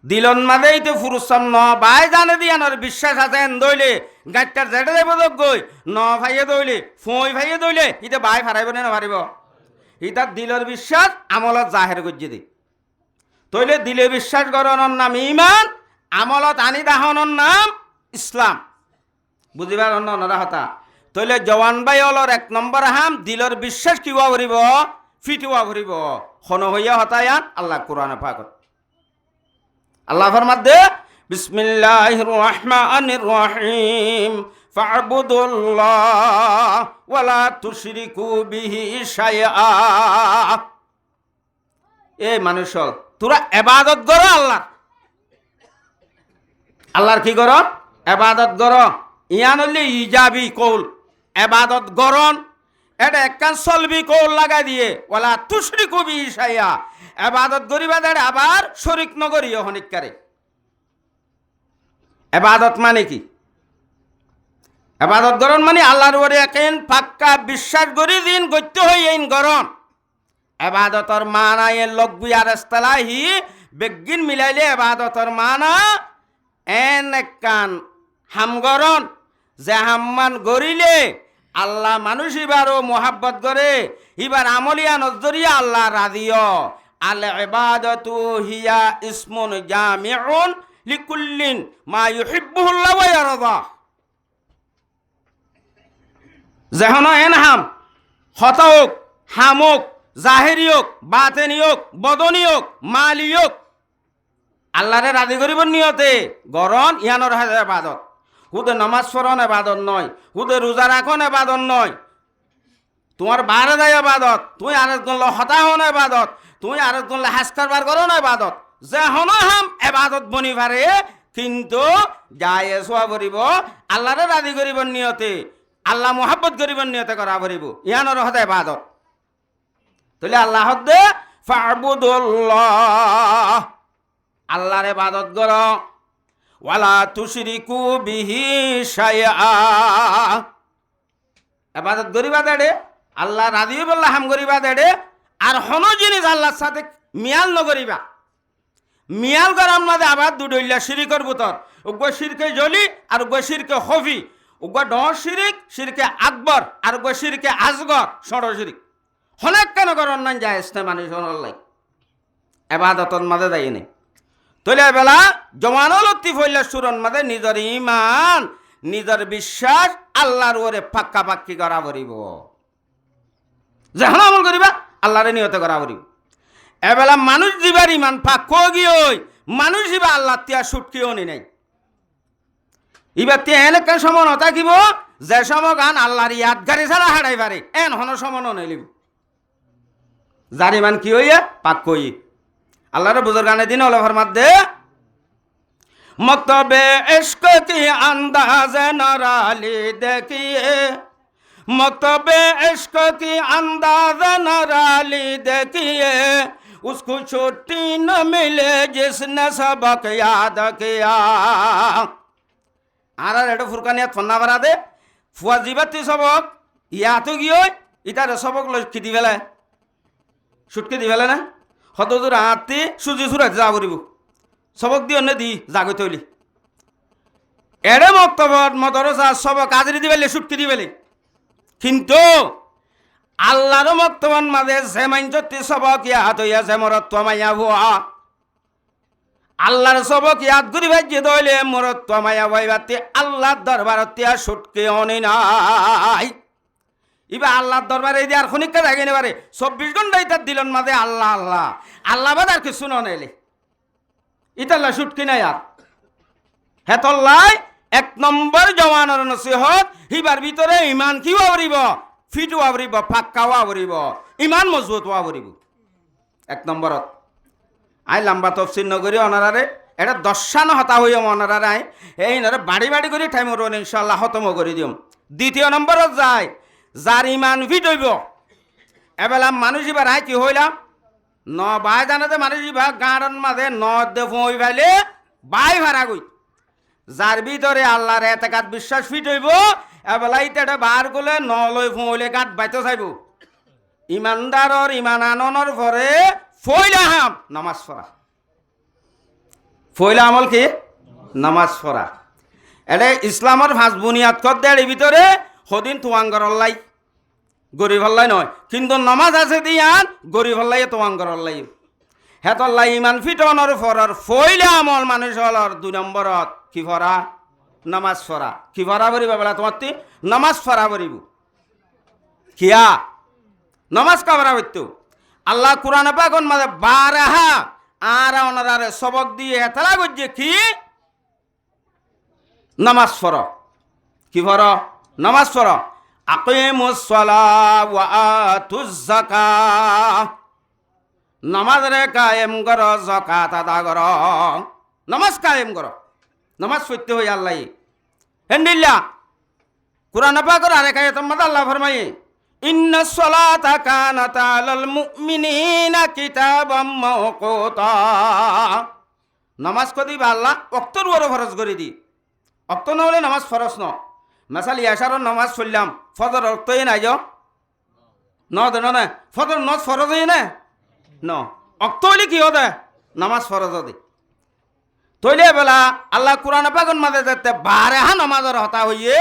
দিলন মাঝে ইতে ফুরুসাম ন বাই জানে দিয়ানোর বিশ্বাস আছে দইলে গাড়িটার জেটে যাইব গই ন ভাইয়ে দইলে ফই ভাইয়ে দইলে ইতে বাই ফারাইব নে নভারিব ইতার দিলর বিশ্বাস আমলত জাহের গজ্জি দি। তইলে দিলে বিশ্বাস গরণর নাম ইমান, আমলত আনি দাহনের নাম ইসলাম। বুঝিবার অন্যরা হতা। তইলে জওয়ান বাই অলর 1 নম্বর হাম দিলর বিশ্বাস কিবা ভরিব ফিটিওয়া ভরিব খন হইয়া হতায়ান আল্লাহ কোরআনে পাকত আল্লাহ ফরমাদে বিসমিল্লাহির রহমানির রহিম ফা'বুদুল্লাহ ওয়ালা তুশরিকু বিহি শাইআ। এই মানুষ তোরা ইবাদত করো আল্লাহর। আল্লাহর কি করো? ইবাদত করো। ইয়ান হইলে ইজাবি কৌল, ইবাদত গরন এটা একখান সলবি কৌল লাগাই দিয়ে ওয়ালা তুশরিকু বিহি শাইআ। ইবাদত করিবা দেড় আবার শরীক নগরীয় হনিকারে। ইবাদত মানে কি? ইবাদত গরন মানে আল্লাহর উপরে একেন পাক্কা বিশ্বাস করি দিন গত্য হই আইন গরন। ইবাদতর মানা এ লগবি আর ইস্তালাহি বেগিন মিলাইলে ইবাদতর মানা এন একখান হামগরন যে হাম্মান গরিলে আল্লাহ মানুষ ইবারও মোহাব্বত করে ইবার আমলিয়া নজরিয়া আল্লাহ রাদিও। আল ইবাদাতু হিয়া ইসমুন জামিউন লিকুল্লিন মা ইউহিব্বুহুল্লাহ ওয়া ইয়ারদা। যেহন এন হাম হতক হামক জাহেরি হোক বাতেনি হোক বদনি হোক মালি হোক আল্লাহরে রাজি করিবার নিয়তে গরন ইয়ানোর ইবাদত। হুদে নামাজ পড়ন ইবাদত নয়, হুদে রোজা রাখন ইবাদত নয়, তোমার বারে দেয় ইবাদত, তুই আরেকজন হতা হন ইবাদত, তুই আরেকজন হাস কারবার করো না ইবাদত। যে হন হাম ইবাদত বনি পারে কিন্তু যায় সোয়া করিব আল্লাহরে রাজি করিবার নিয়তে, আল্লাহ মোহাব্বত করিবার নিয়তে করা করিব, ইয়ানোর হতে ইবাদত। তাহলে আল্লাহ হদ্দে ফা'বুদুল্লাহ আল্লাহর ইবাদত করো ওয়ালা তুশরিকু বিহি শাইআ। ইবাদত করিবা দেড়ে আল্লাহ রাজি বললা হাম করিবা দেড়ে আর হন জিনিস আল্লাহর সাথে মিয়াল নগরিবা। মিয়াল করার মধ্যে আবার দুডইলা শিরিকর ভিতর উগ্র শিরকে জলি আর উগ্র শিরকে খফি, উগ্র ডর শিরিক শিরকে আকবর আর উগ্র শিরকে আসগর ষড় শিরিক। হনেক কেন করার নাই যায় ইসনে মানুষ হনলাই ইবাদতর মাঝে যাই নেই। তৈলে বেলা জমানো লতিফ হইলে সুরন মাঝে নিজের ইমান নিজের বিশ্বাস আল্লাহর ওরে পাক্কা পাক্কি করা পড়িব। যখন আমল করিবা আল্লাহরে নিয়ত করা পড়িব। এবেলা মানুষ দিবার ইমান পাক্ক গিয়ে মানুষ ইবা আল্লাহ তিয়া সুটকিও নি নাই। এবার তে এনেকা সমন থাকিব যে সম গান আল্লাহর ইয়াদগারি ছাড়া হারাই পারে এন হন সমন নইলিব। যার ইমান কি হইয়া পাক্ক হই আল্লাহর বুজুর্গ গানে দিন হলো ফরমাতে মতবে ইশক কি আন্দাজ নরালি দেখিয়ে, মতবে ইশক কি আন্দাজ নরালি দেখিয়ে उसको छुट्टी न मिले जिसने सबक याद किया। আর এটা ফুরকানিয়া ফন্না বাড়া দে ফুয়া জিবাতি সবক ইয়াতো গিয়ে ইটার সবক লক্ষ্য দি ফেলে সুটকে দি ফেলে না হত দূর হাতি সুজি সুরাতে যা করিব সবক দি অন্য দি জাগত হইলি এড়ে মক্তবত মদরসা সবক কাজরি দি ফেলে সুটকে দি ফেলে। কিন্তু আল্লাহর মক্তবন মাঝে যে মাইনজতি সবক ইয়াত হইয়া যে মরত্ব মাইয়া ভুয়া আল্লাহর সবক ইয়াদ করি ভাইজি দইলে মরত্ব মায়া ভাইবাতে আল্লাহর দরবারতে সুটকে অনি নাই। ইবা আল্লাহর দরবারে এই আর খনিকা জাগে নেবারে 24 ঘন্টা ইতার দিলন মাঝে আল্লাহ আল্লাহ আল্লাহ বাদ আর কিছু নইলে ইতাল্লা সুটকি নাই আর হেতল্লাই 1 নম্বর জওয়ানের নসিহত হিবার ভিতরে ইমান কি হরিব ফিট হরিব পাক্কা হরিব ইমান মজবুত হরিব। 1 নম্বরত আই লম্বা তফসিল নগরী অনারারে এটা দশান হতা হইয়া অনারারে আই এই নরে বাড়ি বাড়ি করে টাইম রন ইনশাল্লাহ খতম করে দিম। 2 নম্বরত যায় যার ইমান ফিট হইব এবেলা মানুষ এবার আই কি হইলাম ন বাই জানাতে মানুষ এবার গাঁড়ন মাঝে ন দে ফুঁই ফাইলে বাই ভাড়া গই যার ভিতরে আল্লাহর এতেকাত বিশ্বাস ফিট হইব এবেলা ইটা বার করলে ন লই ফুঁইলে গাঁট বাইতে চাইব। ইমানদারর ইমান আননের পরে ফইলা হাম নামাজ পড়া ফইলা আমল কি নামাজ পড়া এটা ইসলামের ভাঁজ বুনিয়াদ কর দেয় এর ভিতরে সদিন তোয়াঙ্গর অল্লাই গরিব হল্লাই নয় কিন্তু নামাজ আছে দিয়ান গরিব হল্লাই তোয়াঙ্গর অল্লাই হেতল্লাই ইমান ফিটনের ফরার ফইলা আমল মানুষ হলর 2 নম্বরত কি ফরা নামাজ পড়া কি ফরা বলিব বেলা তোমার নামাজ পড়া বলিব কিয়া নামাজ কাবরা হইতো আল্লাহ কুরআন পাকন মাঝে 12 আর ওনারে সবক দিয়ে এতলা গজ্জে কি নামাজ পড়ো কি পড় নামাজ পড় আকিমুস সালাহ ওয়া আতুজ যাকাত নামাজ রে কায়েম কর যাকাত আদা কর নামাজ কায়েম কর নামাজ পড়তে হয় আল্লাহ হেন্দিল্লা কুরআন পাকের আরেক আয়াতের মধ্যে আল্লাহ ফরমায়ে ইন্নাস সালাতা কানাত আলাল মুমিনিনা কিতাবাম মাওকুতা নামাজ কদিবা আল্লাহ ওয়াক্তর ওরে ফরজ করে দি ওয়াক্ত না হলে নামাজ ফরজ ন মাসাল ইয়াশার নামাজ পড়লাম ফজর ওয়াক্তই নাই যো ন দেন না ফজর নজ ফরজ হই না ন ওয়াক্ত হলে কি হবে নামাজ ফরজ হবে তৈলে বেলা আল্লাহ কুরআন পাকের মাঝে যেতে বারেহা নামাজের হতা হইয়ে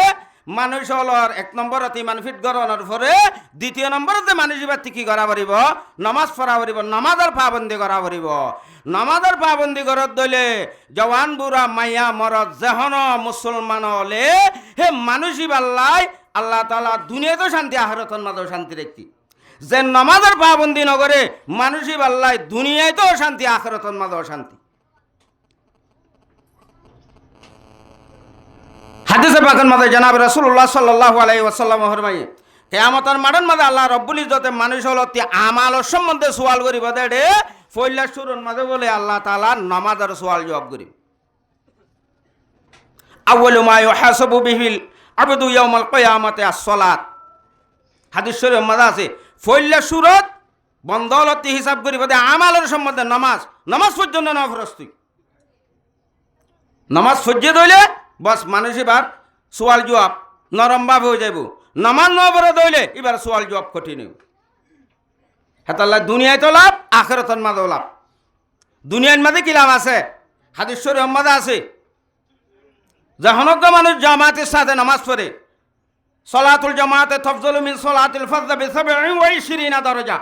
মানুষ হলর এক নম্বরত ইমান ফিট গরনের পরে দ্বিতীয় নম্বরত যে মানুষ এবার কি করা পারিব নামাজ পড়া পারিব নামাজের পাবন্দি করা পারিব নামাজের পাবন্দি করত দইলে জওয়ান বুড়া মাইয়া মরদ যেহন মুসলমান হলে হে মানুষই বাল্লাই আল্লাহ তাআলা দুনিয়াতেও শান্তি আখিরাতের মাঝেও শান্তি রাখতি যে নামাজের পাবন্দি নগরে মানুষই বাল্লাই দুনিয়াতেও শান্তি আখিরাতের মাঝেও শান্তি হাদিসে পাকের মধ্যে জনাব রাসূলুল্লাহ সাল্লাল্লাহু আলাইহি ওয়াসাল্লাম ফরমায়ে কিয়ামতের মাঠের মধ্যে আল্লাহ রাব্বুল ইজ্জতে মানুষ হলো তি আমাল সম্বন্ধে সওয়াল করিব দেড়ে পয়লা শুরুর মধ্যে বলে আল্লাহ তাআলা নামাজের সওয়াল জবাব করিব আউয়ালু মা ইউহাসাবু বিহিল আবদু ইয়াউমাল কিয়ামাতি আস-সালাত হাদিস শরীফের মধ্যে আছে পয়লা শুরুত বন্দলতি হিসাব করিব দে আমালের সম্বন্ধে নামাজ পর্যন্ত না ফরস্তি নামাজ সজ্জে দইলে বস মানুষ এবার সোয়াল জবাব নরম ভাব হয়ে যাইব নামাজ নবরে দইলে এবার সোয়াল জবাব কঠিন হেতাল্লা দুনিয়ায় তো লাভ আখিরাতের মাঝেও লাভ দুনিয়ার মাঝে কি লাভ আছে হাদিস শরীফের মধ্যে আছে যখনজ্ঞ মানুষ জামাতের সাথে নামাজ পড়ে সলাতুল জামাতে তফজলু মিন সলাতিল ফজর বি 27 দরজা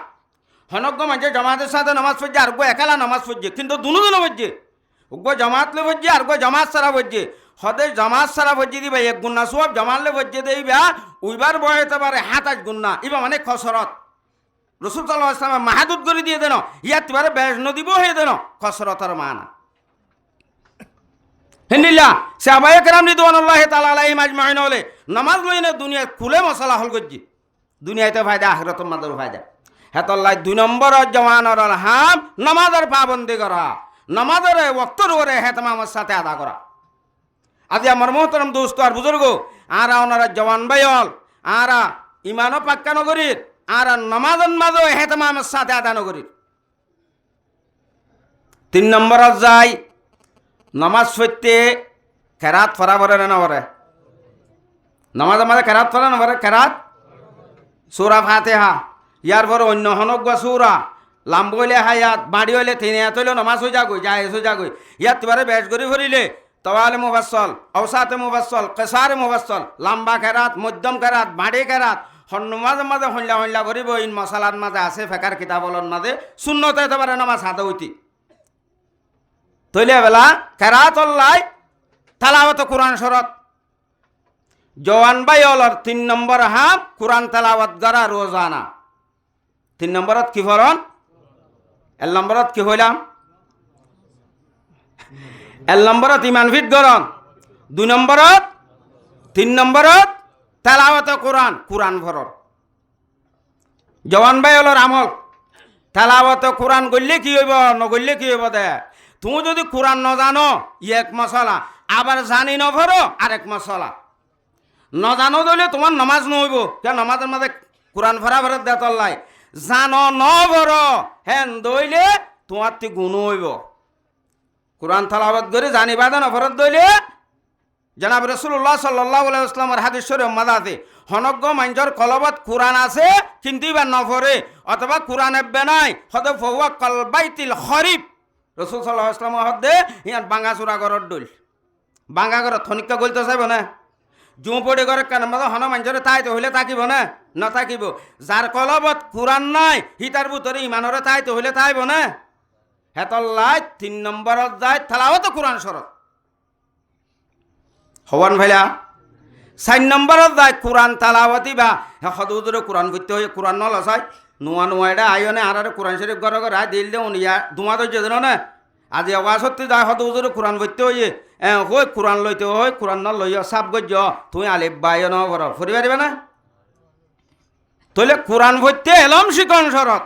হনজ্ঞ মানুষ জামাতের সাথে নামাজ পড়ছে আর গো একালা নামাজ পড়ছে কিন্তু দুনো পড়ছে গো জামাত লে পড়ছে আর গো জামাত সারা পড়ছে হদে জামাত সারা বজ্জি দিবা এক গুন্না সব জামালে বজ্জি দেইবা উইবার বয়তে পারে 27 গুন্না ইবা মানে খসরত রাসূল সাল্লাল্লাহু আলাইহি ওয়াসাল্লাম মাহাদুদ করে দিয়ে দেন ইয়াত বারে বেশ নদীব হয়ে দেন খসরতের মানা হিন্দিল্লা সাহাবায়ে কেরাম রিদওয়ানুল্লাহি তাআলা আলাইহিম আজমাইন হলে নামাজ লইনে দুনিয়া খুলে মশলা হল গজ্জি দুনিয়াতে ফায়দা আখিরাতের মাঝে ফায়দা হেতল্লাই 2 নম্বর জওয়ানর হাম নামাজের পাবন্দি করা নামাজের ওয়াক্তর ওরে হেতমামের সাথে আদা করা আজি আমার মোহতরম দোস্ত আর বুজুর্গ আর ওনারা জওয়ান ভাইল আর ইমানও পাক্কা নগরীর আর নামাজন মাঝও হেতমামের সাথে আদা নগরীর 3 নম্বর যাই নামাজ পড়তে কেরাত পড়া পড়ে না পড়ে নামাজ আমাদের কেরাত পড়া না পড়ে কেরাত সূরা ফাতিহা ইয়ার পর অন্য হনক বা সূরা লাম্ব হইলে হায়াত বাড়ি হইলে তিনিয়াত হইলে নামাজ হয়ে যাগই যায় হয়ে যাগই ইয়াত বারে বেশ করে ভরিলে তওয়ালে মুফাসসাল আওসাতে মুফাসসাল কিসারে মুফাসসাল লম্বা কেরাত মধ্যম কেরাত বাড়ি কেরাত হন্নমাজ মাঝে হইলা করিব ইন মশালার মাঝে আছে ফেকার কিতাবলর মাঝে সুন্নতে হতে পারে নামাজ হাতে হইতি তৈলে বেলা কেরাত অল্লাই তালাওয়াত কুরআন শরত জওয়ান ভাই অলর 3 নম্বর হাম কুরআন তেলাওয়াত করা রোজানা 3 নম্বরত কি ফরন 1 নম্বরত কি হইলাম 1 নম্বরত ইমান ফিট গরন 2 নম্বরত 3 নম্বরত তেলাওয়াত কুরআন ফরন জওয়ান ভাই অলর আমল তেলাওয়াত কুরআন গললে কি হইব নগললে কি হইব দে তুমি যদি কুরআন ন জানো এক মশলা আবার জানি ন ভরো আরেক মশলা ন জানো দলে তোমার নামাজ নহইব কে নামাজের মাঝে কুরআন ভরা ভরা দেতল্লাই জানো ন ভরো হেন দইলে তোমার তি গুণ হইব কুরআন তেলাওয়াত করে জানিবা দেন অপরাধ দইলে জনাব রাসূলুল্লাহ সাল্লাল্লাহু আলাইহি ওয়াসাল্লামের হাদিস শরীফ মাদাতে হনজ্ঞ মানজর কলবত কুরআন আছে কিন্তু ইবা নফরে অথবা কুরআন এবে নাই হদে ফওয়া কলবাইতিল খরিব রাসূল সাল্লাল্লাহু আলাইহি ওয়াসাল্লাম হদে ইয়ান বাঙ্গা চূড়া গরর দইল বাঙ্গা গর থনিকা গলতে চাইব না জুঁ পড়ে গরে কান মাদা হন মানজরে তাইতে হইলে তাকিব না না তাকিব যার কলবত কুরআন নাই হিতার ভিতরে ইমানরে তাইতে হইলে তাইব না হেতল্লাই 3 নম্বরত যায় তেলাওয়াত কুরআন শরত হওয়ান ভাইলা 4 নম্বরত যায় কুরআন তেলাওয়াতি বা হদুদরে কুরআন পড়তে হয় কুরআন নলা চাই নোয়া নোয়া এটা আইনে আর কুরআন শরীফ গর গর দিল দে উনিয়া দুমা তো যেন না আজি আওয়াজ হতে যায় হত উজুরে কোরআন বইতে হইয়ে হই কোরআন লইতে হই কোরআন ন লইয়া সাপ গজ্য তুমি আলিফ বাই ন ভর ফুরি পারিবে না তইলে কোরআন বইতে এলম শিকন শরত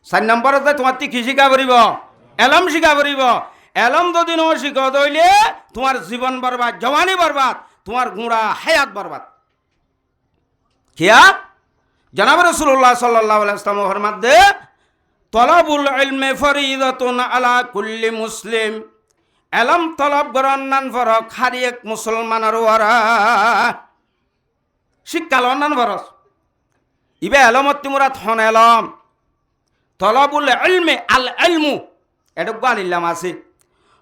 4 নম্বরত তোমার কি শিকা পড়িব এলম শিকা পড়িব এলম যদি ন শিখ দইলে তোমার জীবন বরবাদ জওয়ানি বরবাদ তোমার গুঁড়া হায়াত বরবাদ কিয়া জনাব রাসূলুল্লাহ সাল্লাল্লাহু আলাইহি ওয়াসাল্লাম ফরমাতে তলাবুল ইলমি ফরিদাতুন আলা কুল্লি মুসলিম এলম তলব গরন্নান ফর খারি এক মুসলমানের ওয়ারা শিক্ষা লন্নান ফরস ইবে এলমত তিমুরা থন এলম তলাবুল ইলমি আল ইলমু এটা গানিলাম আছে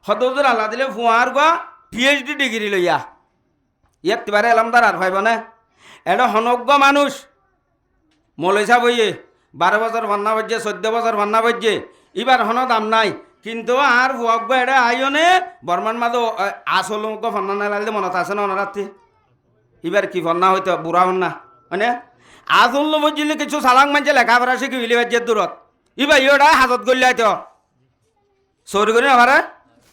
হদুজুর আল্লাহ দিলে ফুয়ার গা পিএইচডি ডিগ্রি লইয়া ইয়াত তিবারে এলম দার আর ভাইব না এটা হনজ্ঞ মানুষ মৌলইসা বইয়ে 12 বছর ভান্না বাজছে 14 বছর ভান্না বাজছে এবার হন দাম নাই কিন্তু আর ভুয়াগ্য এটা আইনে বর্মান মাদো আসল ভান্না না লাগলে মনত আছে না রাত্রি এবার কি ভান্না হইতো বুড়া ভান্না মানে আসল বুঝলে কিছু সালাং মানছে লেখাপড়া শিখি বিলি বাজ্যের দূরত এবার ইটা হাজত গল্লাই তো চৌরি করি না ভাড়া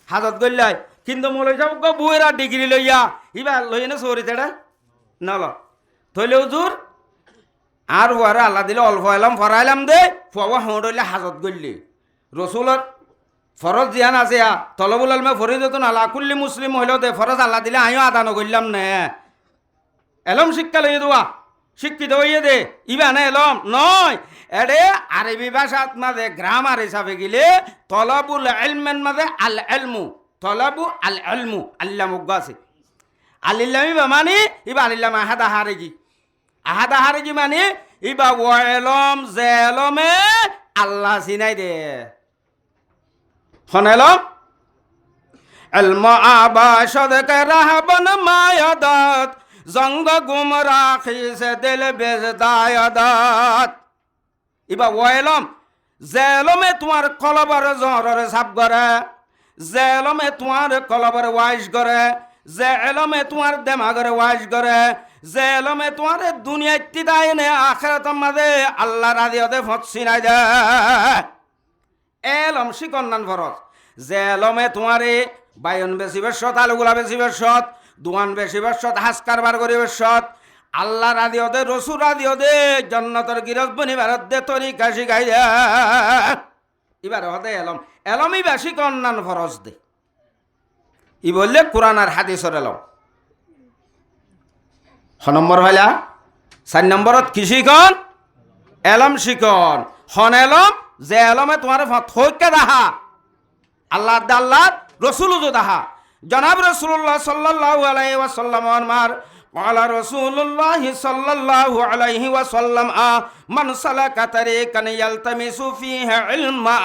হাজত গল্লাই কিন্তু মৌলইসা বইয়েরা ডিগ্রি লইয়া এবার লই না চৌরিতে এটা নল থইলে হুজুর আর হুয়ারে আল্লাহ দিলে অল্প এলাম ফরাইলাম দে ফুয়া হইলে হাজত গল্লি রসুলের ফরজ জিয়ান আছে তলবুল আলমে ফরিদতুন আলা কুল্লি মুসলিম হইলেও দে ফরজ আল্লাহ দিলে আমিও আদান করলাম নে এলম শিক্ষা লইয়ে দেওয়া শিক্ষিত হইয়ে দে ইবা না এলম নয় এডে আরবি ভাষাত মাঝে গ্রামার হিসাবে গেলে তলবুল ইলমেন মাঝে আল ইলমু তলবু আল ইলমু আল্লাহ মুগ্গা আছে আলিল্লামি বা মানে ইবা আলিল্লাম আহাদা হারেজি মানে ইবা ও এলম যে এলমে আল্লাহ চিনাই দে হন এলম এলম আবাসদ কে রাহবন মায়াদাত জঙ্গ গুমরাখি সে দিল বেজদায়াদাত ইবা ও এলম যে এলমে তোমার কলবর জহরে সাপ করে যে এলমে তোমার কলবর ওয়াইশ করে যে এলমে তোমার দেমাগরে ওয়াইশ করে যে এলমে তোমার দুনিয়া ইত্তিদায় নে আখিরাতের মাঝে আল্লাহ রাদিয়াতে ফসি নাই দে এলম শিকন্নান ফরজ যে এলমে তোমারে বায়ন বেশি বেশত আলুগুলা বেশি বেশত দুয়ান বেশি বেশত হাস কারবার করি বেশত আল্লাহ রাদিয়াতে রসুল রাদিয়াতে জান্নাতের গিরজ বনিবার দে তরিকা শিখাই দে এবার হতে এলম এলমই বেশি কন্নান ফরজ দে ই বললে কোরআন আর হাদিসর এলম নম্বর হইলা 4 নম্বরত কি শিকন এলম শিকন হন এলম যে এলমে তোমার থৈকে দাহা আল্লাহ আল্লাহ রসুল দাহা জনাব রাসূলুল্লাহ সাল্লাল্লাহু আলাইহি ওয়াসাল্লাম মার قال رسول الله صلى الله عليه وسلم من سلك طريقا يلتمس فيه علما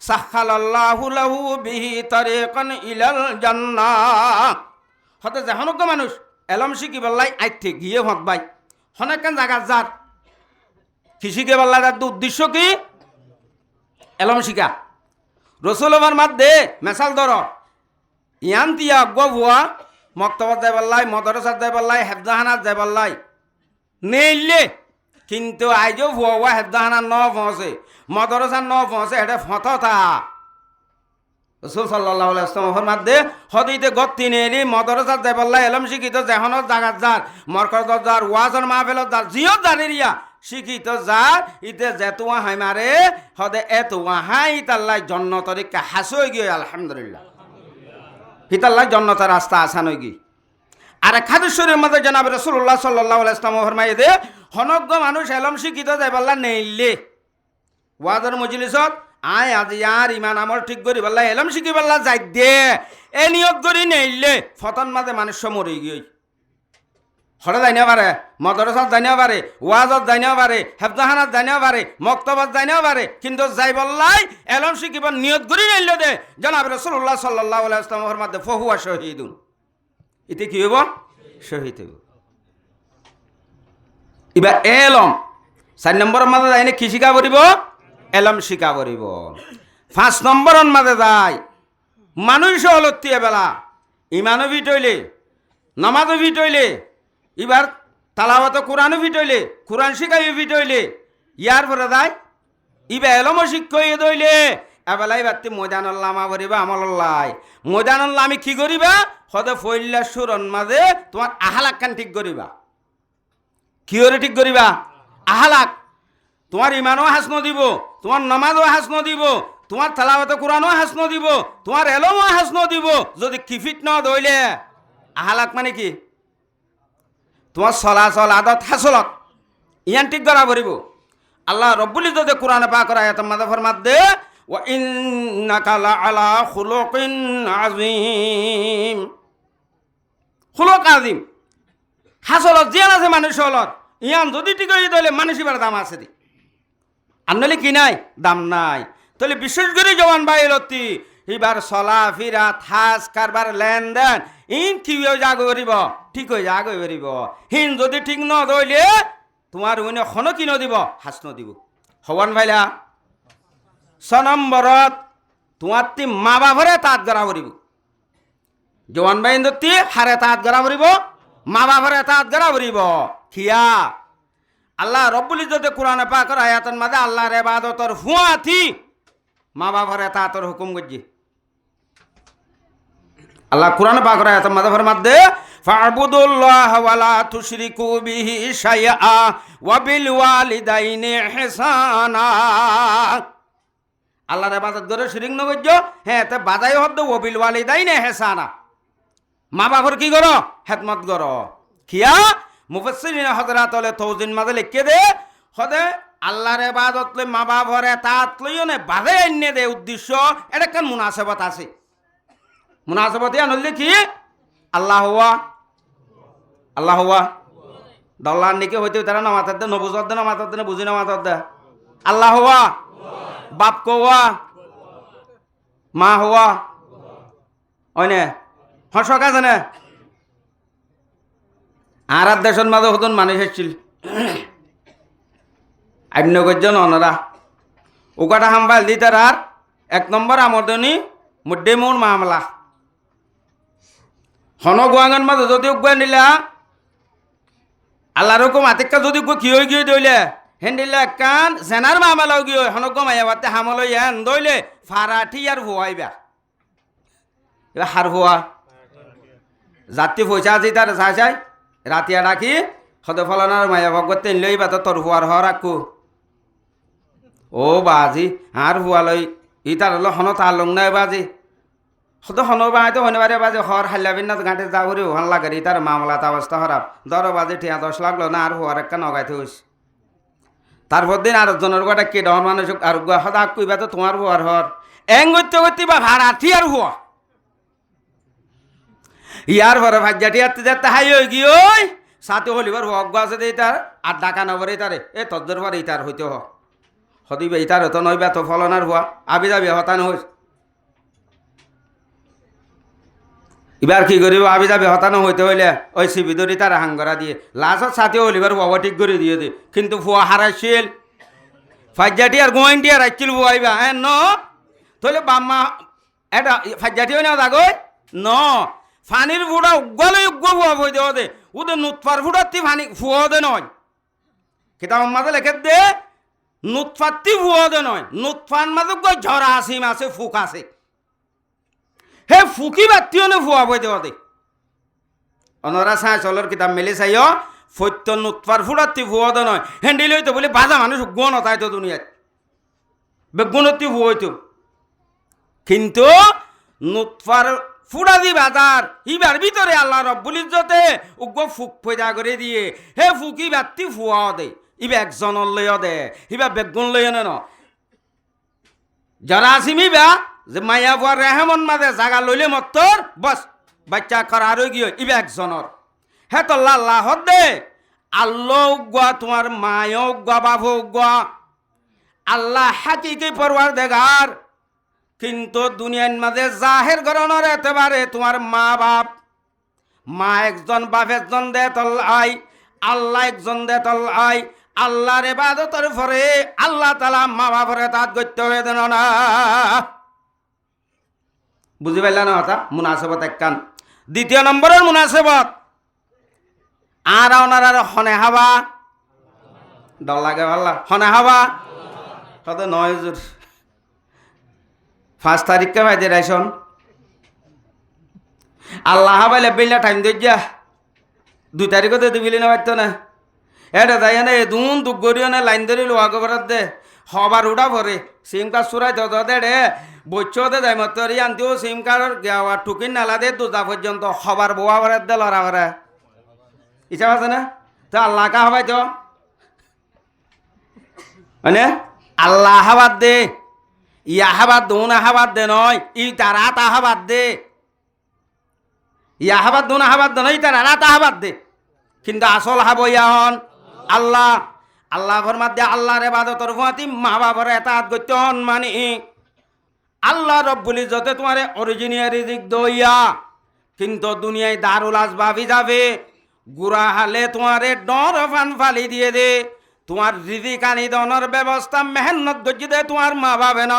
سهل الله له به طريقا الى الجنه হতে জাহানক মানুষ এলম শিখি বললাই আইতে গিয়ে হক ভাই হনেকান জায়গা যার কি শিখে বললাই তার উদ্দেশ্য কি এলম শিখা রসুল আমার মাধ্যে মেসাল ধর ইয়ান তিয়া গভুয়া মক্তবত যাই বললাই মদরসাত যাই বললাই হেফজাহানাত যাই বললাই নেইলে কিন্তু আইজও ভুয়া হেফজাহানাত ন পৌঁছে মদরসাত ন পৌঁছে এটা ফততা রসুল সাল্লাল্লাহু আলাইহি ওয়াসাল্লাম মাধ্যে হদিতে গতি নেলি মদরসাত যাই বললাই এলম শিখিত যেহনত জাগাত যার মরকজত যার ওয়াজর মাহফিলত যার জিয়ত জানিরিয়া শিখিত যার ইতে যেতুয়া হাই মারে হদে এতুয়া হাই তাল্লাই জন্নতরিকা হাসই গিয়ে আলহামদুলিল্লাহ হিতাল্লাহ জন্নতের রাস্তা আসান হয়ে গিয়ে আর এক হাদিসের মধ্যে জনাব রাসূলুল্লাহ সাল্লাল্লাহু আলাইহি ওয়াসাল্লাম ফরমায়ে দে হনজ্ঞ মানুষ এলম শিখিত যাই বললা নেইলে ওয়াজর মজলিসত আয় আজ ইয়ার ইমান আমল ঠিক করি বললা এলম শিখি বললা যাই দে এ নিয়ত করি নেইলে ফতন মাঝে মানুষ মরে গিয়ে হরে যাই না পারে মদরসাত যাই না পারে ওয়াজত যাই না পারে হেফজাহানাত যাই না পারে মক্তবত যাই না পারে কিন্তু যাই বললাই এলম শিখিব নিয়ত করি নেইল দে জনাব রাসূলুল্লাহ সাল্লাল্লাহু আলাইহি ওয়াসাল্লামের মধ্যে ফহুয়া শহীদুন ইতি কি হইব শহীদ হইব ইবা এলম 4 নম্বরের মাঝে যাই না কি শিখা পড়িব এলম শিখা পড়িব 5 নম্বরের মাঝে যায় মানুষ হলত্তিয়ে বেলা ইমানও ভিটইলে নামাজও ভিটইলে এবার তালাওয়াত কোরআনও ভিটইলে কোরআন শিখাইও ভিটইলে ইয়ার পরে যায় ইবা এলমও শিক্ষা দইলে এবেলাই বাতি ময়দানুল্লাহ আমা করিবা আমল্লাই ময়দানুল্লাহ আমি কি করিবা সদে ফইল্লা সুরন মাঝে তোমার আহালাক খান ঠিক করিবা কি করে ঠিক করিবা আহালাক তোমার ইমানও হাসন দিব তোমার নমাজও হাসন দিব তোমার তেলাওয়াতে কোরআনও হাসন দিব তোমার এলমও হাসন দিব যদি কিফিট ন দইলে আহালাক মানে কি তোমার চলাচল আদত হাসলত ইয়ান ঠিক করা পড়িব আল্লাহ রব্বুল ইজ্জতে কোরআনে পাক আয়াতের মাঝে ফরমাত দে ওয়া ইন্নাকা লাআলা খুলুকিন আযীম খুলুক আযীম হাসলত জিয়ান আছে মানুষ হলত ইয়ান যদি ঠিক হয়ে দইলে মানুষের দাম আছে দি আর নইলে কি নাই দাম নাই তাহলে বিশেষ করে জওয়ান বাইলতি এবার চলা ফিরা থাস কারবার লেনদেন ইন কি হয়ে যাগ করিব ঠিক হয়ে যাগ করিব হিন যদি ঠিক ন দইলে তোমার উনি খন কি নদিব হাস নদিব হবান ভাইলা 6 নম্বরত তোমার তি মা বাপরে তাঁত গড়া করিব জওয়ান ভাই দত্তি হারে তাঁত গড়া করিব মা বাপরে তাঁত গড়া করিব খিয়া আল্লাহ রব্বুল ইজ্জতে কোরআনে পাকের আয়াতের মাঝে আল্লাহর ইবাদতর হুয়াতি মা বাপরে তাঁতর হুকুম করজি আল্লাহ কোরআনে পাকের আয়াতের মাঝে ফরমাত দে ফা'বুদুল্লাহ ওয়া লা তুশরিকু বিহি শাইআ ওয়া বিল ওয়ালিদাইনি ইহসানা আল্লাহর ইবাদত করে শিরিক ন করজ হ্যাঁ তে বাজাই হদ ওয়া বিল ওয়ালিদাইনি ইহসানা মা বাপর কি করো খেদমত করো কিয়া মুফাসসিরিন হযরত হলে তৌজিন মাঝে লিখে দে হদে আল্লাহর ইবাদত লই মা বাপরে তাত লইনে বাজে এনে দে উদ্দেশ্য এটা কেন মুনাসাবাত আছে মুনাসাবাত আনলে কি আল্লাহ হুয়া আল্লাহ হুয়া দল্লার নিকে হইতে তারা নামাতার দে নবুজত দে নামাতার দে বুঝি নামাতার দে আল্লাহ হুয়া বাপ কো হুয়া মা হুয়া ওইনে হসক আছে না আর দেশের মাঝে হতন মানুষ এসেছিল আইন করছেন অনারা ওকাটা হাম্বাল দিতার আর 1 নম্বর আমদনি মুড্ডে মোর মামলা হন গোয়াঙ্গন মাঝে যদি উগুয়া নিলা আল্লাহর হুকুম আতিকা যদি কি হয়ে গিয়ে দইলে হেন দিলে কান জেনার মামলাও গিয়ে হন গমাইয়াবাতে হামল হেন দইলে ফারাঠি আর ভুয়াইবা এবার হার ভুয়া জাতি পয়সা আছে তার চাই রাতিয়া রাখি সদে ফলনার মায়া ভগত তেন লই বা তোর হুয়ার হর রাখু ও বাজি আর হুয়া লই ই তার হলো হন তার লং নাই বাজি সদ হন বাজে হনিবারে বাজে হর হাল্লাবিন না ঘাটে যা করি হন লাগে তার মামলা অবস্থা খারাপ দর বাজে ঠিয়া 10 লাগলো না আর হুয়ার একটা নগাইতে হইস তারপর দিন আর জনের গোটা কে ডর মানুষ আর সদা কইবা তো তোমার হুয়ার হর এং করতে করতে বা ভাড়াঠি আর হুয়া ইয়ার পরে ভাজ্যাটি আত্মী যাতে হাই হয়ে গিয়ে সাথে হলিবার হক আছে দে তার আর ডাকা নবরে তারে এ তদ্দর পরে ইতার হইতে হ হদিবে ইতার হতো নইবা তো ফলনার হওয়া আবি যাবি হতানো হইস এবার কি করিব আবি যাবি হতানো হইতে হইলে ওই সিবিদরি তার হাঙ্গরা দিয়ে লাস্টত সাথে হলিবার হওয়া ঠিক করে দিয়ে দে কিন্তু ফুয়া হারাইছিল ফাজ্যাটি আর গোয়াইন্টি আর রাখছিল ফুয়াইবা হ্যাঁ ন তাহলে বাম্মা এটা ফাজ্যাটি হয় না দাগই ন ফানির ফুটা উগ্গলে উগ্গ ফুয়া হয়ে দেওয়া দে ওদের নুৎফার ফুটাতি ফানি ফুয়া দে নয় কিতাব মাঝে লেখে দে নুৎফাতি ফুয়া দে নয় নুৎফান মাঝে গো ঝরা আসিম আছে ফুক আছে হে ফুকি বাতিও নে ফুয়া হয়ে দেওয়া দে অনরা চাই চলর কিতাব মেলে চাইও সত্য নুৎফার ফুটাতি ফুয়া দে নয় হেন্ডিল হইতো বলে বাজা মানুষ গুণ নতাই তো দুনিয়াত বেগুণতি ফুয়া হইতো কিন্তু নুৎফার ফুড়া দি বাজার ইবার ভিতরে আল্লাহ রব্বুল ইজ্জতে উগ্র ফুক পয়দা করে দিয়ে হে ফুকি বাতি ফুয়া দে ইবা একজনের লইয়া দে ইবা বেগুন লইয়া ন যারা আসিমিবা যে মাইয়া ফুয়ার রেহেমন মাঝে জাগা লইলে মত্তর বস বাচ্চা করার গিয়ে ইবা একজনের হে তো আল্লাহ দে আল্লাহ উগ্রা তোমার মায় উগ্রা বাবু উগ্রা আল্লাহ হাকিকি পরওয়ার দেগার কিন্তু দুনিয়ার মাঝে জাহের গরনের এতেবারে তোমার মা বাপ মা একজন বাপ একজন দে তল্লাই আল্লাহ একজন দে তল্লাই আল্লাহর ইবাদতের পরে আল্লাহ তাআলা মা বাপরে তাত গত্য হয়ে দেন না বুঝি পাইলা না কথা মুনাসবত একখান দ্বিতীয় নম্বরের মুনাসবত আর ওনার আর হনে হাবা ডর লাগে ভাল্লা হনে হাবা কত নয় জোর 5 তারিখকে ভাইদের আইসন আল্লাহ বাইলে বেলা টাইম দিয়ে যা 2 তারিখও তো দিবিলি না পারতো না এটা যাই না দুন দুঃখ করিও না লাইন ধরে লোয়া গোবরাত দে হবার উঠা ভরে সিম কার্ড চুরাই দে রে বইচতে যাই মত আনতেও সিম কার্ডের গাওয়া টুকিন নালা দে দুটা পর্যন্ত হবার বোয়া ভরে দে লড়া ভরে ইচ্ছা আছে না তো আল্লাহ কা হবাই তো মানে আল্লাহ হাবাদ দে ইয়া হাবাদ দুন হাবাদ দে নয় ই তারা তা হাবাদ দে ইয়া হাবাদ দুন হাবাদ দে নয় তারা তা হাবাদ দে কিন্তু আসল হাব ইয়া হন আল্লাহ আল্লাহ ফরমাত দে আল্লাহর ইবাদতর ফাতি মা বাবার এতাত করতে হন মানে আল্লাহ রব্বুল ইজ্জতে তোমারে অরিজিনাল রিজিক দইয়া কিন্তু দুনিয়ায় দারুল আসবাবি যাবে গুড়া হালে তোমারে ডর ফান ফালি দিয়ে দে তোমার রিজিক আনি দনের ব্যবস্থা মেহনত গজি দে তোমার মা বাবে না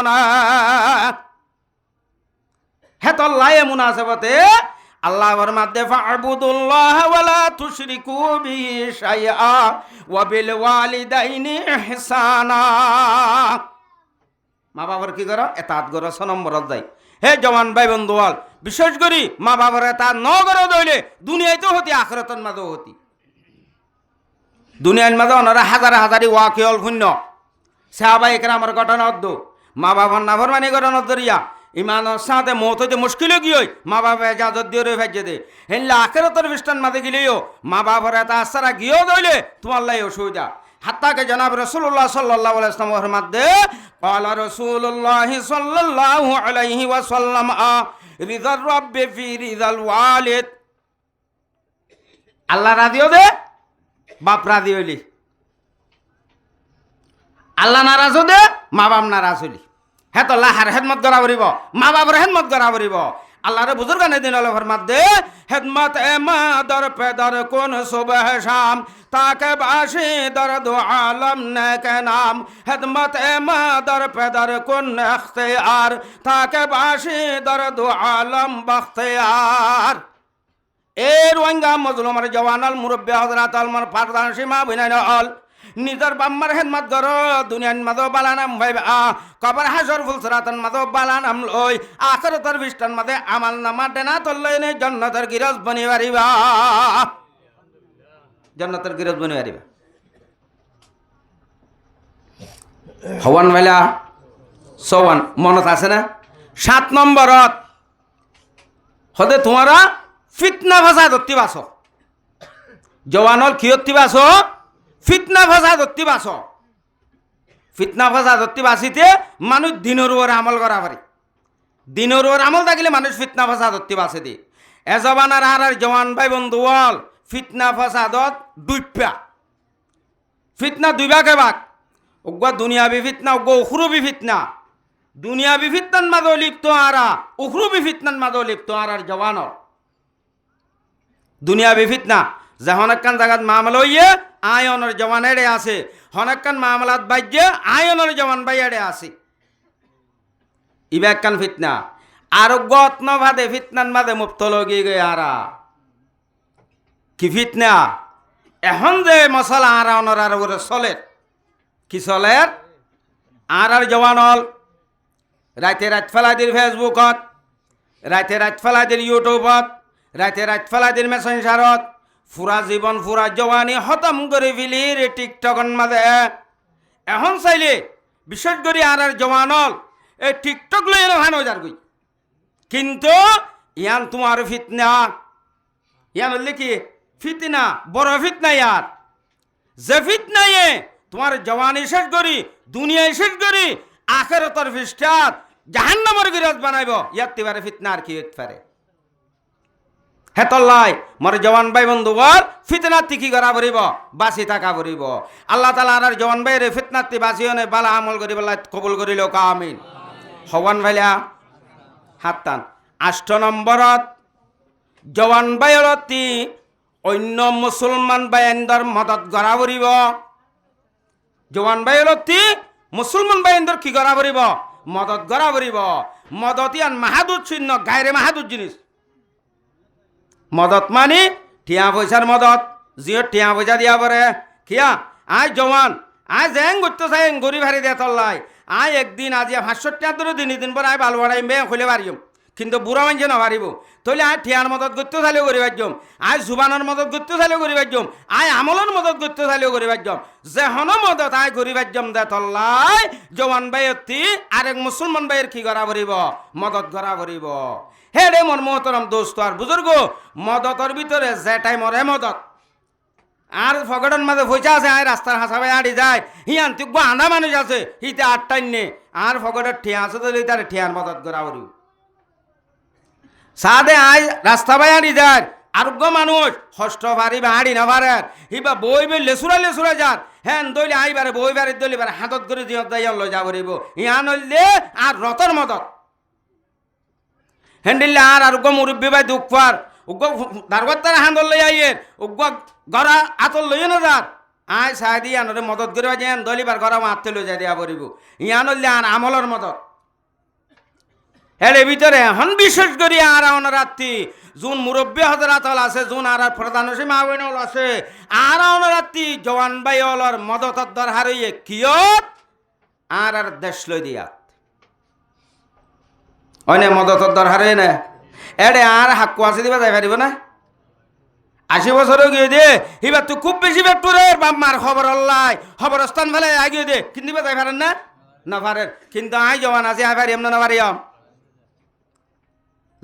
হেতল্লাই মুনাসেবতে আল্লাহ ফরমাতে ফা'বুদুল্লাহ ওয়ালা তুশরিকু বিহি শাইআ ওয়া বিল ওয়ালিদাইনি ইহসানা মা বাবার কি করো এতাত করো 6 নম্বরত যাই হে জওয়ান ভাই বন্ধুয়াল বিশেষ করি মা বাবার এতাত ন করো দইলে দুনিয়াতে হতি আখিরাতন মাঝে হতি দুনিয়ার মাঝে ওনারা হাজার হাজারি ওয়াকিল শূন্য সাহাবা একরামের ঘটনা অদ্দ মা বাবার নাফরমানি করানো দরিয়া ইমানের সাথে মত হইতে মুশকিল গিয়ে মা বাবা এজাজত দিয়ে রয়ে ভেজে দে হেনলে আখেরাতের বিষ্টান মাঝে গেলেও মা বাবার এটা আসারা গিয়েও দইলে তোমার লাই অসুবিধা হাত্তাকে জনাব রাসূলুল্লাহ সাল্লাল্লাহু আলাইহি ওয়াসাল্লামের মধ্যে ক্বালা রাসূলুল্লাহ সাল্লাল্লাহু আলাইহি ওয়াসাল্লাম রিদার রাব্বি ফি রিদাল ওয়ালিদ আল্লাহ রাদিও দে বাপ রাদি হইলি আল্লাহ নারাজ দে মা বাপ নারাজ হইলি হ্যাঁ তো লাহার হেদমত করা পড়িব মা বাবার হেদমত করা পড়িব আল্লাহরে বুজুর্গানে দিন হলো ফরমাত দে হেদমত এ মা দর পেদর কোন সুবহ শাম তাকে বাসি দর্দ আলম নে কে নাম হেদমত এ মা দর পেদর কোন ইখতিয়ার তাকে বাসি দর্দ আলম বখতিয়ার এর ওয়াঙ্গা মজলুমার জওয়ানাল মুরব্বী হযরত আলমার ফারদান সীমা বিনাইন অল নিজের বাম্মার হেদমত কর দুনিয়ার মাঝে বালানাম ভাইবা কবর হাসর ফুলসরাতন মাঝে বালানাম লই আখিরাতের বিষ্টান মাঝে আমাল নামা দেনা তল্লাই নে জান্নাতের গিরজ বনি পারিবা জান্নাতের গিরজ বনি পারিবা হওয়ান মেলা সওয়ান মনত আছে না 7 নম্বরত হতে তোমারা ফিতনা ফাসাদ হত্তি বাস জওয়ানল কি হত্তি বাস ফিতনা ফাসাদ হত্তি বাস ফিতনা ফাসাদ হত্তি বাসিতে মানুষ দিনের ওর আমল করা পারে দিনের ওর আমল থাকলে মানুষ ফিতনা ফাসাদ হত্তি বাসে দিয়ে এ জবানার আর জওয়ান ভাই বন্ধু বল ফিতনা ফাসাদত দুইপা ফিতনা দুই ভাগে ভাগ ওগুয়া দুনিয়াবি ফিতনা ওগুয়া উখরুবি ফিতনা দুনিয়াবি ফিতনার মাঝে লিপ্ত আরা উখরুবি ফিতনার মাঝে লিপ্ত আর জওয়ানর দুনিয়াবি ফিতনা যে হনকান জায়গাত মামলা হইয়ে আয়নের জওয়ান এড়ে আছে হনকান মামলাত বাইজে আয়নের জওয়ান বাই এড়ে আছে ইবাকান ফিতনা আর গত্ন ভাদে ফিতনান মাঝে মুক্তল গিয়ে গে আরা কি ফিতনা এখন যে মশলা আর অনর আর ওরে চলের কি চলের আর জওয়ানল রাতে রাত ফেলাই দির ফেসবুকত রাতে রাত ফেলাই দির ইউটিউবত রাতে রাত ফেলাই দির মেসেঞ্জারত ফুরা জীবন ফুরা জওয়ানি খতম করে ফেলির টিকটকন মাঝে এখন চাইলে বিশেষ করে আর জওয়ানল এই টিকটক লই ভানো যার গই কিন্তু ইয়ান তোমার ফিতনা ইয়ান বললে কি ফিতনা বড় ফিতনা ইয়ার যে ফিতনায়ে তোমার জওয়ানি শেষ করি দুনিয়ায় শেষ করি আখিরাতের ফিস্টার জাহান্নামের গিরাজ বানাইব ইয়াতে পারে ফিতনা আর কি হতে পারে হেতল্লাই মোর জওয়ান ভাই বন্ধুগণ ফিতনাতি কি করা পড়িব বাঁচি থাকা পড়িব আল্লাহ তাআলা আর জওয়ান ভাইয়ের ফিতনাতি বাঁচিওনে বালা আমল করিব কবুল করিল আমিন হওয়ান ভাইলা হাতটান 8 নম্বরত জওয়ান ভাইয়রতি অন্য মুসলমান বাইন্দর মদত করা পড়িব জওয়ান ভাইয়রতি মুসলমান বাইন্দর কি করা পড়িব মদত করা পড়িব মদত ইয়ান মাহাদুদ চিহ্ন গায়রে মাহাদুদ জিনিস মদত মানে টিয়া পয়সার মদত জিও টিয়া পয়সা দিয়া পরে কিয়া আজ জওয়ান আজ জেং করতে চাই গরিব হারি দিয়ে তল্লাই আয় একদিন আজি 65 দিন পর আয় বাল বাড়াই মেয়ে খুলে পারিম কিন্তু বুড়া মানুষ না পারিব তাহলে আয় ঠিয়ার মদত করতে চাইলেও করি পারজম আয় জুবানের মদত করতে চাইলেও করি পারজম আয় আমলের মদত করতে চাইলেও করি পারজম যে হন মদত আয় করি পারজম দে তল্লাই জওয়ান ভাই অতি আরেক মুসলমান ভাইয়ের কি করা ভরিব মদত করা ভরিব হে রে মন মোহতরম দোস্ত আর বুজুর্গ মদতর ভিতরে যে টাইমরে মদত আর ফগটন মাঝে পয়সা আছে আয় রাস্তার হাসাবাই আড়ি যায় হিয়ান তুক আধা মানুষ আছে হিতে আটটাই নে আর ফগটের ঠিয়া আছে তো তার ঠিয়ার মদত করা ভরিব সাদে আয় রাস্তা বাই আড়ি যায় আরোগ্য মানুষ হষ্ট পারি বা আড়ি না পারে হিবা বই বই লেসুরা যার হ্যাঁ দইলে আইবারে বই বারে দইলে বারে হাতত করে দিয়ে লই যাব রইব ইয়া নইলে আর রতর মদত হ্যান্ডিলে আর আরোগ্য মুরব্বী ভাই দুঃখ পার উগ্গ দারগত তারা হান্দল লই আইয়ের উগ্গ গড়া আতল লই না যার আয় সাই দিয়ে আনরে মদত করে যেন দলিবার গড়া মারতে লই যাই দিয়া পড়িব ইয়া নইলে আর আমলর মদত এর ভিতরে এখন বিশেষ করে আর রাত্রি যোন মুরব্বী হজরাত আছে যোন আর প্রধান মাহবিনল আছে আর রাত্রি জওয়ান ভাই অলর মদতর দরকার হইয়ে কিয়ত আর দেশ লই দিয়া অনে মদতর দরকার হয়ে না এড়ে আর হাক্কু আছে দিবা যাই পারিব না 80 বছরও গিয়ে দে এবার তো খুব বেশি বেটুরে বাপ মার খবর অল্লাই খবরস্থান ফেলে আগিয়ে দে কিন্তু দিবা যাই পারেন না পারেন কিন্তু আই জওয়ান আছে আই পারিম না পারিম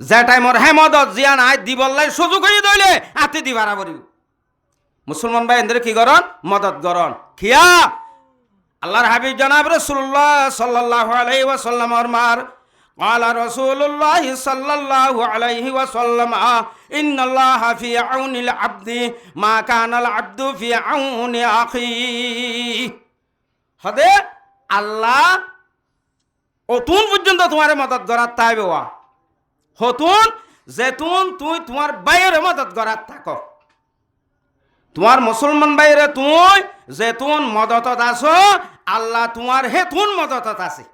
যে টাইমর হে মদত জিয়ান আই দিবল্লাই সুযোগ হয়ে দইলে আতি দিবারা পড়িব মুসলমান ভাই এদের কি করন মদত করন খিয়া আল্লাহর হাবিব জনাব রাসূলুল্লাহ সাল্লাল্লাহু আলাইহি ওয়াসাল্লাম মার قال رسول الله صلى الله عليه وسلم إن الله في عون العبد ما كان العبد في عون أخيه হদে আল্লাহ অতুন পর্যন্ত তোমার মদত করার তাইবে ওয়া হতুন যেতুন তুই তোমার বাইরে মদত করার থাকো তোমার মুসলমান বাইরে তুই যেতুন মদতত আছো আল্লাহ তোমার হেতুন মদতত আছে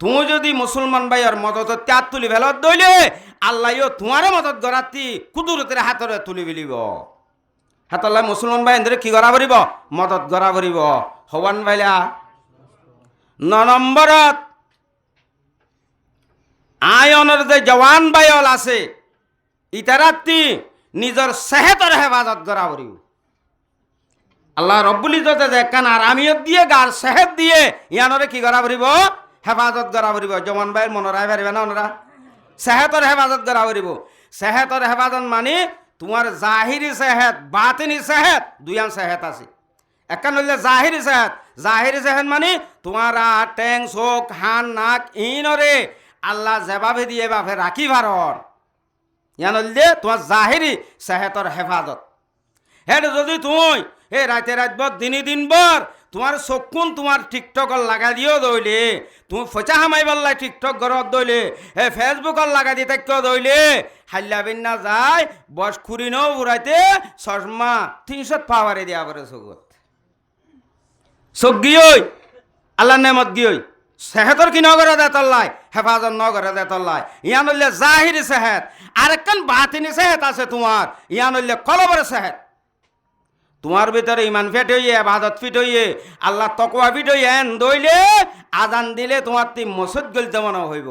তুই যদি মুসলমান ভাইয়ের মদত ত্যাগ তুলি ভেলত দইলে আল্লাহও তোমার মদত গড়াতি কুদুরতের হাতরে তুলি বিলিব হাতল্লাহ মুসলমান ভাই এদের কি করা পড়িব মদত গড়া পড়িব হবান ভাইলা 9 নম্বরত আয়নের যে জওয়ান ভাইল আছে ইতারাত্তি নিজের সেহতর হেফাজত করা পড়িব আল্লাহ রব্বুল ইজ্জতে যে কান আরামিয়ত দিয়ে গার সেহত দিয়ে ইয়ানরে কি করা পড়িব হেফাজত করা পড়িব জওয়ান ভাইয়ের মনরায় পারিবে না ওনারা সেহতর হেফাজত করা পড়িব সেহতর হেফাজত মানে তোমার জাহিরি সেহত বাতিনি সেহত দুইয়ান সেহত আছে একান হইলে জাহিরি সেহত মানে তোমার টেং চোখ হান নাক ইনরে আল্লাহ যেভাবে দিয়ে বাপে রাখি ভারর ইয়ান হইলে তোমার জাহিরি সেহতর হেফাজত হেড যদি তুই হে রাতে রাতবর দিনভর তোমার চকুন তোমার টিকটকর লাগা দিও দইলে তুমি ফচা হামাই বললাই টিকটক ঘরত দইলে হে ফেসবুকর লাগা দি তাক দইলে হাল্লা বিন্না যায় বস খুরি নও উড়াইতে চশমা 300 পাওয়ারে দিয়া পরে চোখ গিয়ই আল্লাহ নেমত গিয়ই সেহেতর কি নগরে দে তল্লাই হেফাজত নগরে দে তল্লাই ইয়ান হইলে জাহিরি সেহেত আর একখান বাতিনি সেহেত আছে তোমার ইয়ান হইলে কলবরে সেহেত তোমার ভিতরে ইমান ফিট হইয়ে আবাদত ফিট হইয়ে আল্লাহ তকওয়া ফিট হইয়ে এন দইলে আজান দিলে তোমার তি মসজিদ গলতে মনে হইব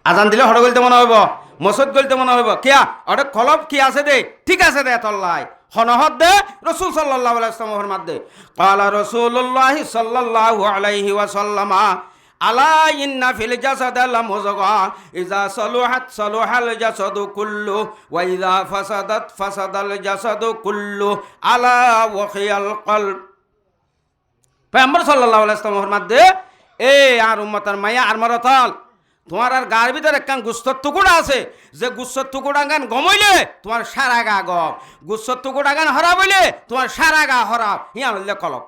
আজান দিলে হড় গলতে মনে হইব মসজিদ গলতে মনে হইব কিয়া অরে কলব কি আছে দে ঠিক আছে দে তল্লাই হনহদ দে রাসূল সাল্লাল্লাহু আলাইহি ওয়াসাল্লাম ফরমাতে ক্বালা রাসূলুল্লাহ সাল্লাল্লাহু আলাইহি ওয়াসাল্লাম আলা ইন্না ফিল জাসাদ লামুযগা ইযা সালুহাত সালুহাল জাসাদু কুল্লু ওয়া ইযা ফাসাদাত ফাসাদাল জাসাদু কুল্লু আলা ওয়াখিয়াল কলব পয়গম্বর সাল্লাল্লাহু আলাইহি ওয়াসাল্লাম ফরমাতে এ আর উম্মতের মায়া আর মারাতাল তোমার আর গার ভিতরে একখান গুস্তর টুকুরা আছে যে গুস্তর টুকুরা গান গমইলে তোমার সারা গা গম গুস্তর টুকুরা গান হরাব হইলে তোমার সারা গা হরাব ইয়া হইলে কলব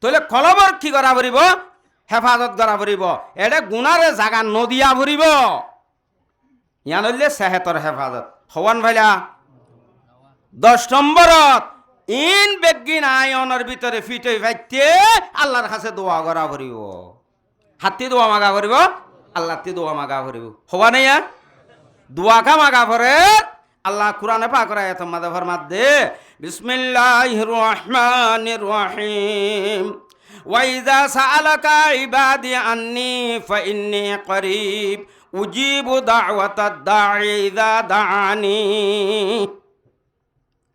তাহলে কলবর কি করা পড়িব হেফাজত করা পড়িব এটা গুণারে জাগা নদিয়া পড়িব ইয়া হইলে সেহেতর হেফাজত হওয়ান ভাইলা 10 নম্বরত ইন বেগিন আয়নের ভিতরে ফিটে ভাইতে আল্লাহর কাছে দোয়া করা পড়িব হাতি দোয়া মাগা পড়িব আল্লাহ তি দোয়া মাগা ভরিব হবা নাই দোয়া কা মাগা ভরে আল্লাহ কুরআনে পাক আয়াত মাঝে ফরমাত দে বিসমিল্লাহির রহমানির রহিম ওয়াইজা সাআলাকা ইবাদি আন্নি ফাইন্নী করিব উজিবু দাওয়াতাদ দাঈ ইযা দাআনি।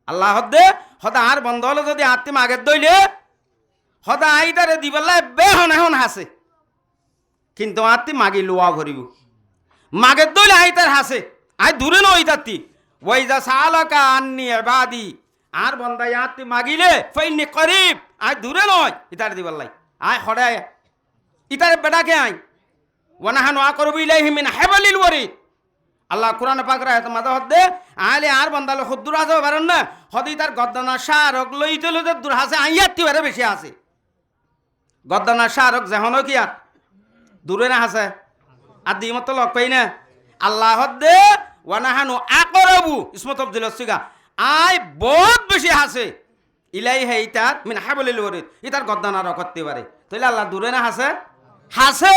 আল্লাহ হদে হদা আর বন্ধ হলো যদি আত্মি মাগের দইলে হদা আইদারে দিবল্লা বেহন এখন হাসে, কিন্তু আত্মি মাগি লোয়া ভরিব মাগের দইলে আইতার হাসে আই দূরে নই তাত্তি। ওয়াইজা সাআলাকা আন্নি ইবাদি আর বন্দাই আত্মি মাগিলে ফাইন্নী করিব আই দূরে নয় ইতারে দিবল্লাই আয় হড়ায় ইতারে বেটাকে আই ওয়ানাহানু আকরাবু ইলাইহি মিন হাবলিল ওয়ারিদ। আল্লাহ কোরআন পাকের আয়াত মাঝে হদে আলে আর বন্দালে খুদ্দুর আছে পারেন না হদি তার গদ্দানা শাহরক লইতে লইতে দূর হাসে আইয়াতি বারে বেশি আছে গদ্দানা শাহরক যেহন কি আর দূরে না হাসে আর দিমত লগ পাই না। আল্লাহ হদে ওয়ানাহানু আকরাবু ইসমত আব্দুল সিগা আই বহুত বেশি হাসে ইলাইহি ইতার মিন হাবলিল ওয়ারিদ ইতার গদ্দানা রকতে পারে তাইলে আল্লাহ দূরে না হাসে হাসে,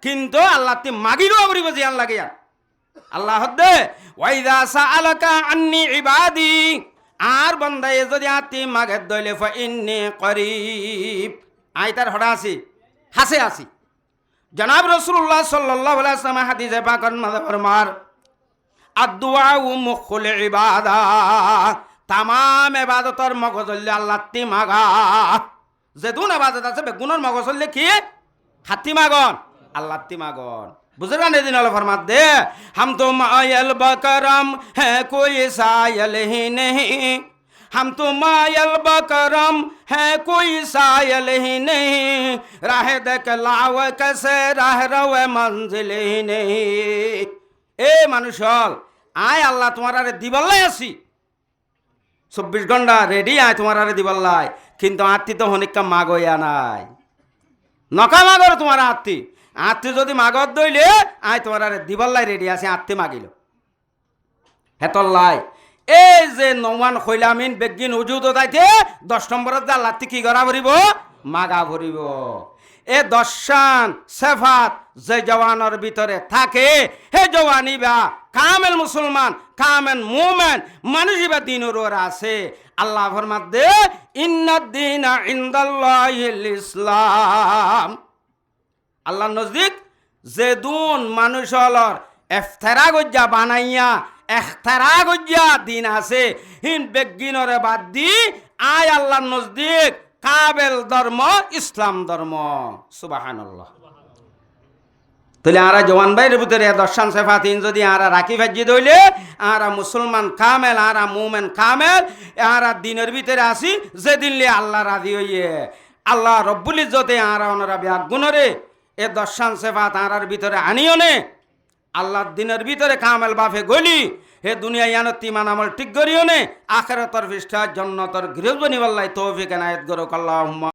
কিন্তু আল্লাহ তি মাগিরও আমরি বাজিয়ান লাগে আর আল্লাহ হদে ওয়াইদা সাআলাকা আন্নি ইবাদি আর বান্দায় যদি আতি মাগের দইলে ফাইন্নী করিব আই তার হড়া আছি হাসে আছি। জনাব রাসূলুল্লাহ সাল্লাল্লাহু আলাইহি ওয়াসাল্লাম হাদিসে পাকের মাঝে ফরমার আদ-দুআউ মুখুল ইবাদা তামাম ইবাদতর মগজল্লে আল্লাহ তি মাগা যেদুন ইবাদত আছে বেগুনের মগজল্লে কি হাতি মাগন আল্লাহ তি মাগন। बुजुर्गान दिन फरमात दे हम तो मायल बकरम है कोई सायल ही नहीं, हम तो मायल बकरम है कोई सायल ही नहीं, राह देख लाव कैसे राह रवे मंजिल ही नहीं। ए मानुषल आय अल्लाह तुम्हारा दिबल्लाई आसी 24 घंटा रेडी आय तुम्हारा दिबल्लाई, किन्तु आत्ती तो हनिका मागोया नाई नका मागो तुम्हारा आत्ती আত্মি যদি মাগত দইলে আই তোমার আরে দিবল্লাই রেডি আছে আত্মি মাগিল হেতল্লাই এই যে নওয়ান খৈলামিন বেগিন উজুদ দাইতে 10 নম্বরত যা লাত্তি কি করা ভরিব মাগা ভরিব। এ দশান সেফাত যে জওয়ানের ভিতরে থাকে হে জওয়ানি বা কামেল মুসলমান কামেল মুমিন মানুষই বা দিনের ওর আছে। আল্লাহ ফরমাত দে ইন্নাদ দীনা ইনদাল্লাহিল ইসলাম। আল্লাহ নজদিক যে দুন মানুষ হলর এফতেরা গজ্জা বানাইয়া এখতেরা গজ্জা দিন আছে হিন বেগিনরে বাদ দি আয় আল্লাহ নজদিক কাবেল ধর্ম ইসলাম ধর্ম সুবহানাল্লাহ। তাহলে আরা জওয়ান ভাইয়ের ভিতরে দর্শন সেফাতিন যদি আরা রাখি ভাজি দইলে আরা মুসলমান কামেল আরা মুমেন কামেল আরা দিনের ভিতরে আসি যেদিন লে আল্লাহ রাজি হইয়ে আল্লাহ রব্বুল ইজ্জতে আরা ওনারা বিয়াগুনরে এ দর্শন সেফাত আরার ভিতরে আনিও নে আল্লাহর দিনের ভিতরে কামেল বাফে গলি হে দুনিয়া ইয়ানতি মান আমল ঠিক করিও নে আখিরাতের পৃষ্ঠা জান্নাতের গৃহবনি বল্লাই তৌফিক এনায়েত করুক আল্লাহুম্মা।